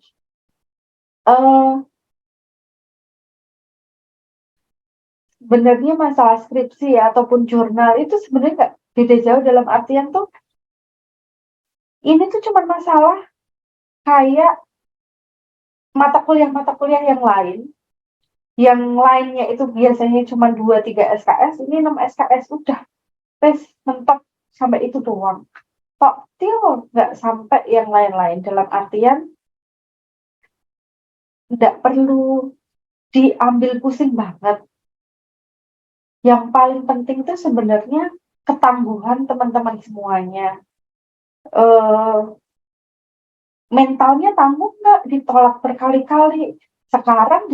sebenarnya masalah skripsi ataupun jurnal itu sebenarnya nggak beda jauh dalam artian tuh ini tuh cuma masalah kayak mata kuliah yang lainnya itu biasanya cuma 2-3 SKS, ini 6 SKS udah tes mentok sampai itu doang. Tok til nggak sampai yang lain-lain dalam artian nggak perlu diambil pusing banget. Yang paling penting itu sebenarnya ketangguhan teman-teman semuanya. Mentalnya tangguh nggak, ditolak berkali-kali. Sekarang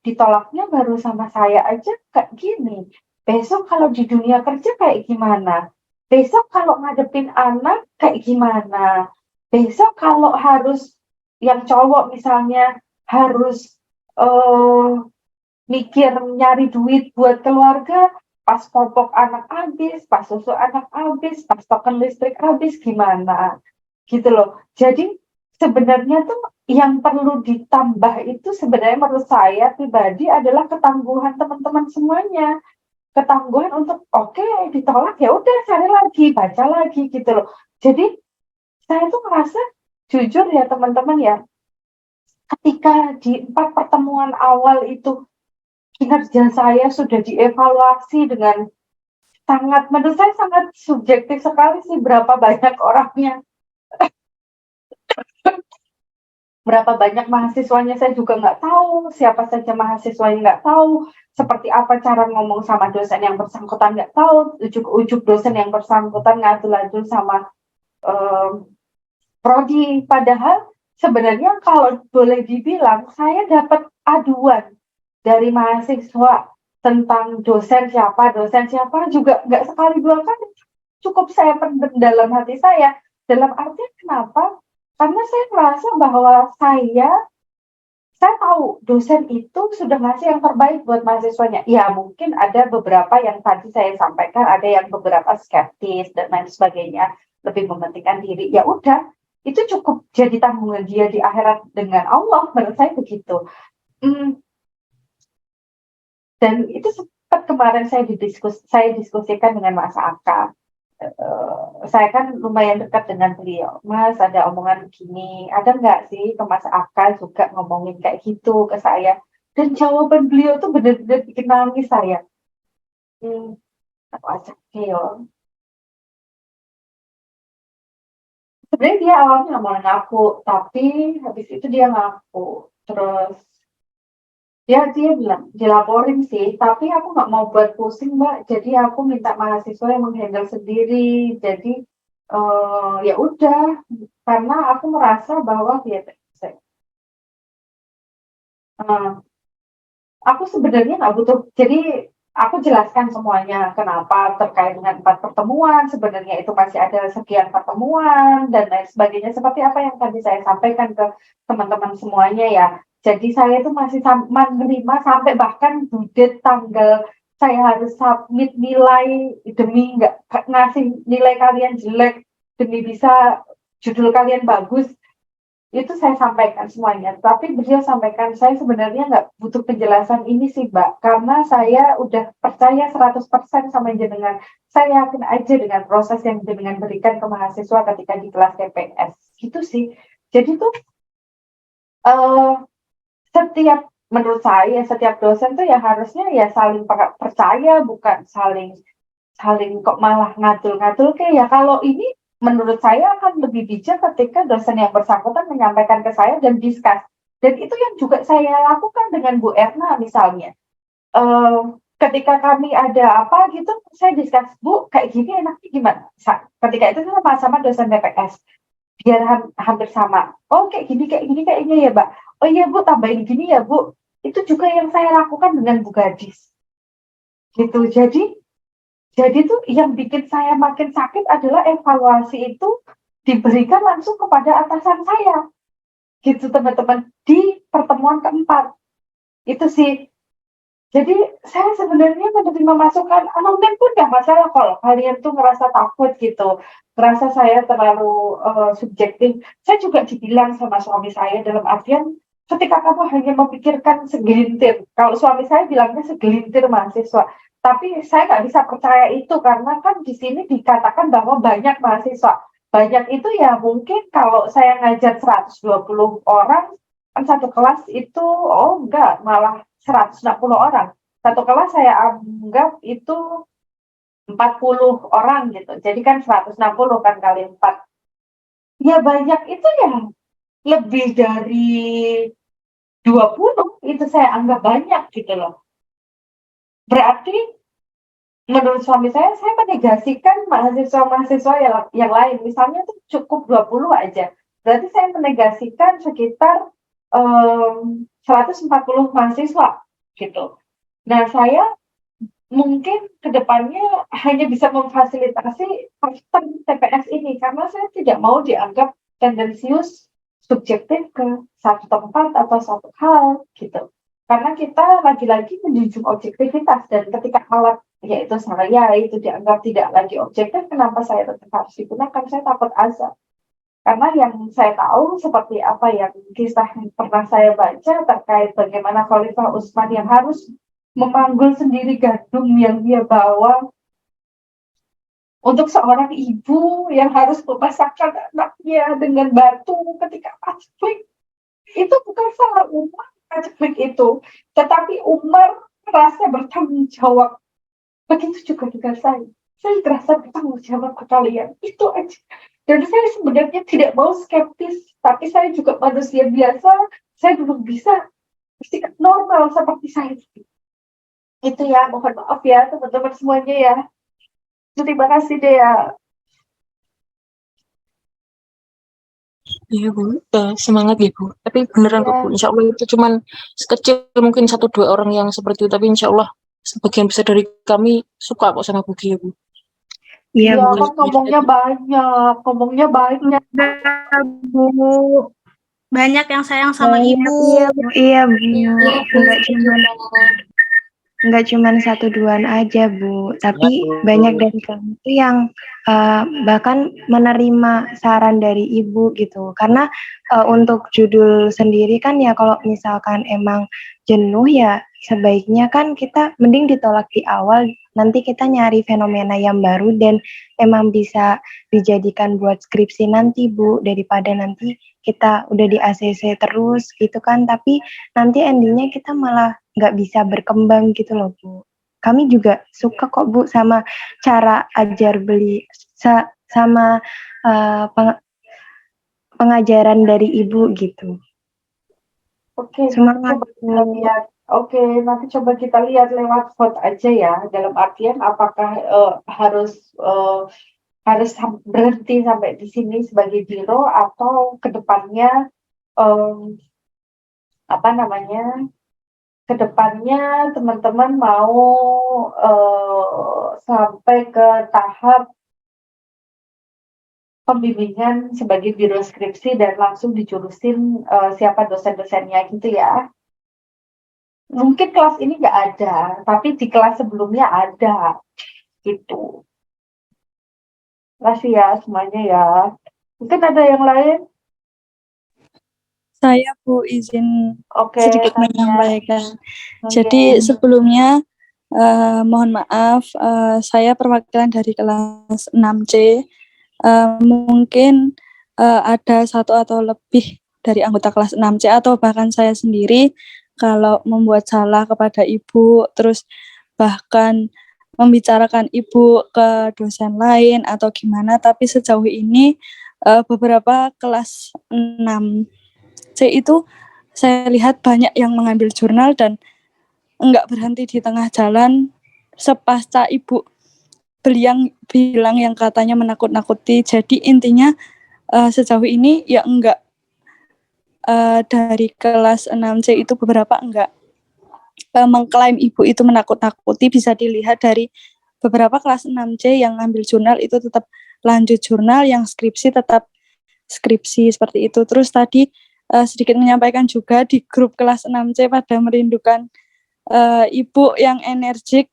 ditolaknya baru sama saya aja kayak gini. Besok kalau di dunia kerja kayak gimana? Besok kalau ngadepin anak kayak gimana? Besok kalau harus yang cowok misalnya harus mikir nyari duit buat keluarga, pas popok anak habis, pas susu anak habis, pas token listrik habis, gimana? Gitu loh. Jadi sebenarnya tuh yang perlu ditambah itu sebenarnya menurut saya pribadi adalah ketangguhan teman-teman semuanya. Ketangguhan untuk oke, ditolak ya udah cari lagi, baca lagi gitu loh. Jadi saya tuh ngerasa jujur ya teman-teman ya, ketika di 4 pertemuan awal itu kinerja saya sudah dievaluasi dengan menurut saya sangat subjektif sekali sih berapa banyak orangnya. Berapa banyak mahasiswanya saya juga nggak tahu, siapa saja mahasiswanya nggak tahu, seperti apa cara ngomong sama dosen yang bersangkutan nggak tahu, ujuk-ujuk dosen yang bersangkutan ngadul-adul sama prodi. Padahal sebenarnya kalau boleh dibilang, saya dapat aduan dari mahasiswa tentang dosen siapa juga nggak sekali 2 kali. Cukup saya pendam dalam hati saya. Dalam artian kenapa? Karena saya merasa bahwa saya tahu dosen itu sudah ngasih yang terbaik buat mahasiswanya. Ya mungkin ada beberapa yang tadi saya sampaikan, ada yang beberapa skeptis dan lain sebagainya, lebih mementingkan diri. Ya udah, itu cukup jadi tanggungan dia di akhirat dengan Allah, menurut saya begitu. Dan itu sempat kemarin saya diskusikan dengan Mas Aka. Saya kan lumayan dekat dengan beliau. Mas, ada omongan begini, ada nggak sih ke Mas Aka juga ngomongin kayak gitu ke saya? Dan jawaban beliau tuh benar-benar bikin nangis saya. Aku ajak Theo. Sebenarnya dia awalnya nggak mau ngaku, tapi habis itu dia ngaku. Terus dia bilang dilaporin sih, tapi aku nggak mau buat pusing Mbak, jadi aku minta mahasiswa yang menghandle sendiri. Jadi ya udah, karena aku merasa bahwa aku sebenarnya nggak butuh. Jadi aku jelaskan semuanya kenapa terkait dengan 4 pertemuan, sebenarnya itu masih ada sekian pertemuan dan lain sebagainya, seperti apa yang tadi saya sampaikan ke teman-teman semuanya ya. Jadi saya itu masih menerima sampai bahkan due tanggal saya harus submit nilai demi nggak ngasih nilai kalian jelek, demi bisa judul kalian bagus, itu saya sampaikan semuanya. Tapi beliau sampaikan, saya sebenarnya nggak butuh penjelasan ini sih, Mbak, karena saya udah percaya 100% sama jenengan. Saya yakin aja dengan proses yang jenengan berikan ke mahasiswa ketika di kelas TPS. Gitu sih. Jadi tuh menurut saya setiap dosen tuh ya harusnya ya saling percaya, bukan saling kok malah ngatul-ngatul kayak ya. Kalau ini menurut saya akan lebih bijak ketika dosen yang bersangkutan menyampaikan ke saya dan discuss. Dan itu yang juga saya lakukan dengan Bu Erna misalnya. Ketika kami ada apa gitu, saya discuss, Bu, kayak gini enaknya gimana? Ketika itu sama-sama dosen BPS, biar hampir sama. Oh, kayak gini kayaknya ya, Mbak. Oh iya, Bu, tambahin gini ya, Bu. Itu juga yang saya lakukan dengan Bu Gadis. Gitu. Jadi tuh yang bikin saya makin sakit adalah evaluasi itu diberikan langsung kepada atasan saya. Gitu, teman-teman. Di pertemuan keempat. Itu sih. Jadi saya sebenarnya menerima masukan anonim pun nggak masalah kalau kalian tuh ngerasa takut gitu, ngerasa saya terlalu subjektif. Saya juga dibilang sama suami saya dalam artian ketika kamu hanya memikirkan segelintir, kalau suami saya bilangnya segelintir mahasiswa, tapi saya nggak bisa percaya itu karena kan di sini dikatakan bahwa banyak mahasiswa. Banyak itu ya mungkin kalau saya ngajar 120 orang, kan satu kelas itu, oh enggak, malah 160 orang. Satu kelas saya anggap itu 40 orang gitu. Jadi kan 160 kan kali 4. Ya banyak itu ya lebih dari 20 itu saya anggap banyak gitu loh. Berarti menurut suami saya menegasikan mahasiswa-mahasiswa yang lain. Misalnya tuh cukup 20 aja. Berarti saya menegasikan sekitar 140 mahasiswa gitu. Nah, saya mungkin kedepannya hanya bisa memfasilitasi TPS ini karena saya tidak mau dianggap tendensius subjektif ke satu tempat atau satu hal gitu. Karena kita lagi-lagi menjunjung objektivitas dan ketika alat yaitu saya itu dianggap tidak lagi objektif, kenapa saya tetap harus digunakan? Saya takut azab. Karena yang saya tahu seperti apa yang kisah yang pernah saya baca terkait bagaimana Khalifah Utsman yang harus memanggul sendiri gandum yang dia bawa untuk seorang ibu yang harus memasakkan anaknya dengan batu ketika paceklik. Itu bukan salah Umar paceklik itu, tetapi Umar merasa bertanggung jawab. Begitu juga dengan saya. Saya merasa bertanggung jawab ke kalian. Itu aja. Dan saya sebenarnya tidak mau skeptis, tapi saya juga manusia biasa, saya belum bisa bersikap normal seperti saya. Itu ya, mohon maaf ya teman-teman semuanya ya. Terima kasih deh ya. Iya Bu, semangat ya Bu. Tapi beneran kok Bu, insya Allah itu cuman sekecil mungkin 1-2 orang yang seperti itu, tapi insya Allah sebagian besar dari kami suka kok sama Bu Gia Bu. Iya, kan ngomongnya banyak, Bu. Banyak yang sayang sama Ibu. Iya, Bu. Enggak cuman 1-2 aja, Bu. Tapi banyak dari kami itu yang bahkan menerima saran dari Ibu gitu. Karena untuk judul sendiri kan ya kalau misalkan emang jenuh ya sebaiknya kan kita mending ditolak di awal, nanti kita nyari fenomena yang baru dan emang bisa dijadikan buat skripsi nanti Bu, daripada nanti kita udah di ACC terus gitu kan, tapi nanti endingnya kita malah nggak bisa berkembang gitu loh Bu. Kami juga suka kok Bu sama cara ajar beli sama pengajaran dari Ibu gitu. Oke, semangat. Oke, nanti coba kita lihat lewat vote aja ya. Dalam artian apakah harus berhenti sampai di sini sebagai biro atau kedepannya kedepannya teman-teman mau sampai ke tahap pembimbingan sebagai biro skripsi dan langsung dijurusin siapa dosen-dosennya gitu ya. Mungkin kelas ini nggak ada, tapi di kelas sebelumnya ada gitu. Terima kasih ya semuanya ya. Mungkin ada yang lain? Saya Bu izin Oke, sedikit Tania. menyampaikan. Oke. Jadi sebelumnya mohon maaf, saya perwakilan dari kelas 6C. Mungkin ada satu atau lebih dari anggota kelas 6C atau bahkan saya sendiri kalau membuat salah kepada Ibu, terus bahkan membicarakan Ibu ke dosen lain atau gimana, tapi sejauh ini beberapa kelas 6C itu saya lihat banyak yang mengambil jurnal dan enggak berhenti di tengah jalan sepasca Ibu bilang yang katanya menakut-nakuti. Jadi intinya sejauh ini ya enggak, dari kelas 6C itu beberapa enggak mengklaim Ibu itu menakut-nakuti. Bisa dilihat dari beberapa kelas 6C yang ambil jurnal itu tetap lanjut jurnal, yang skripsi tetap skripsi seperti itu. Terus tadi sedikit menyampaikan juga di grup kelas 6C pada merindukan Ibu yang energik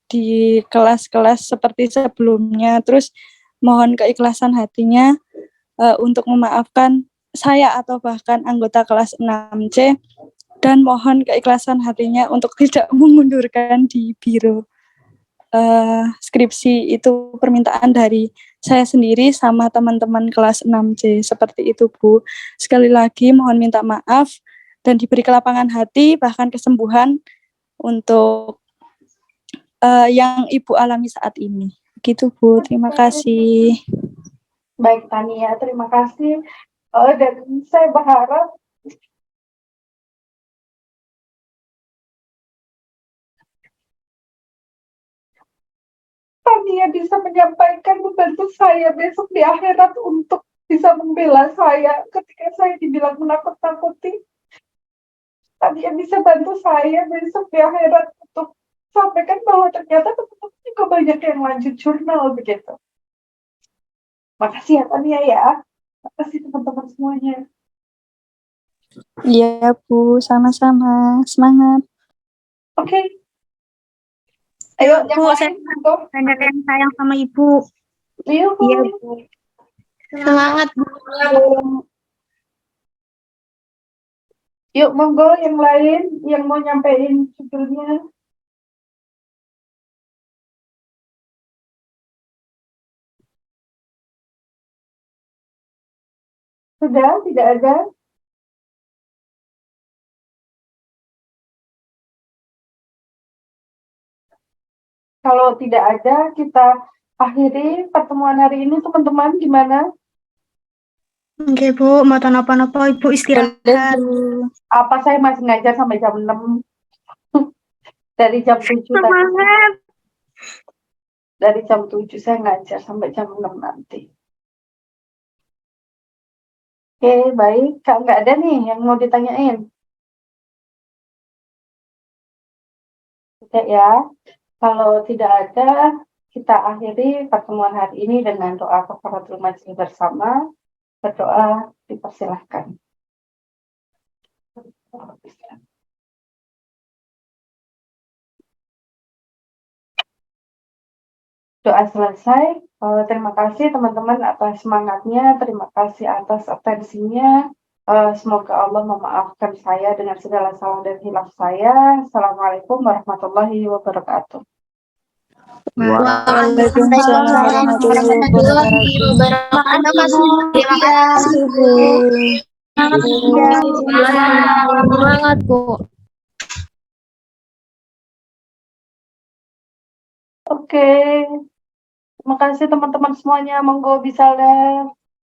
di kelas-kelas seperti sebelumnya. Terus mohon keikhlasan hatinya untuk memaafkan saya atau bahkan anggota kelas 6C, dan mohon keikhlasan hatinya untuk tidak mengundurkan di biro skripsi. Itu permintaan dari saya sendiri sama teman-teman kelas 6C. Seperti itu Bu. Sekali lagi mohon minta maaf dan diberi kelapangan hati bahkan kesembuhan untuk yang Ibu alami saat ini. Begitu Bu, terima kasih. Baik Tania, terima kasih. Dan saya berharap Tania bisa menyampaikan, membantu saya besok di akhirat untuk bisa membela saya ketika saya dibilang menakut-nakuti. Tania bisa bantu saya besok di akhirat untuk sampaikan bahwa ternyata teman-teman juga banyak yang lanjut jurnal begitu. Makasih ya Tania ya. Makasih teman-teman semuanya. Iya Bu, sama-sama. Semangat. Oke. Ayo yang Bu, lain. banyak yang sayang sama Ibu. Iya Bu. Iya Bu. Semangat Bu. Yuk monggo yang lain yang mau nyampein judulnya. Sudah, tidak ada. Kalau tidak ada, kita akhiri pertemuan hari ini teman-teman. Gimana? Oke Bu, mau napa-napa Ibu istirahat. Apa saya masih ngajar sampai jam 6. Dari jam 7 tadi. Dari jam 7 saya ngajar sampai jam 6 nanti. Oke, baik. Kak, nggak ada nih yang mau ditanyain? Tidak ya. Kalau tidak ada, kita akhiri pertemuan hari ini dengan doa kafaratul majlis bersama. Berdoa dipersilahkan. Doa selesai. Terima kasih teman-teman atas semangatnya. Terima kasih atas atensinya. Semoga Allah memaafkan saya dengan segala salah dan hilaf saya. Assalamualaikum warahmatullahi wabarakatuh. Waalaikumsalam warahmatullahi wabarakatuh. Terima kasih Bu. Semangat Bu. Oke. Terima kasih teman-teman semuanya. Monggo bisa live.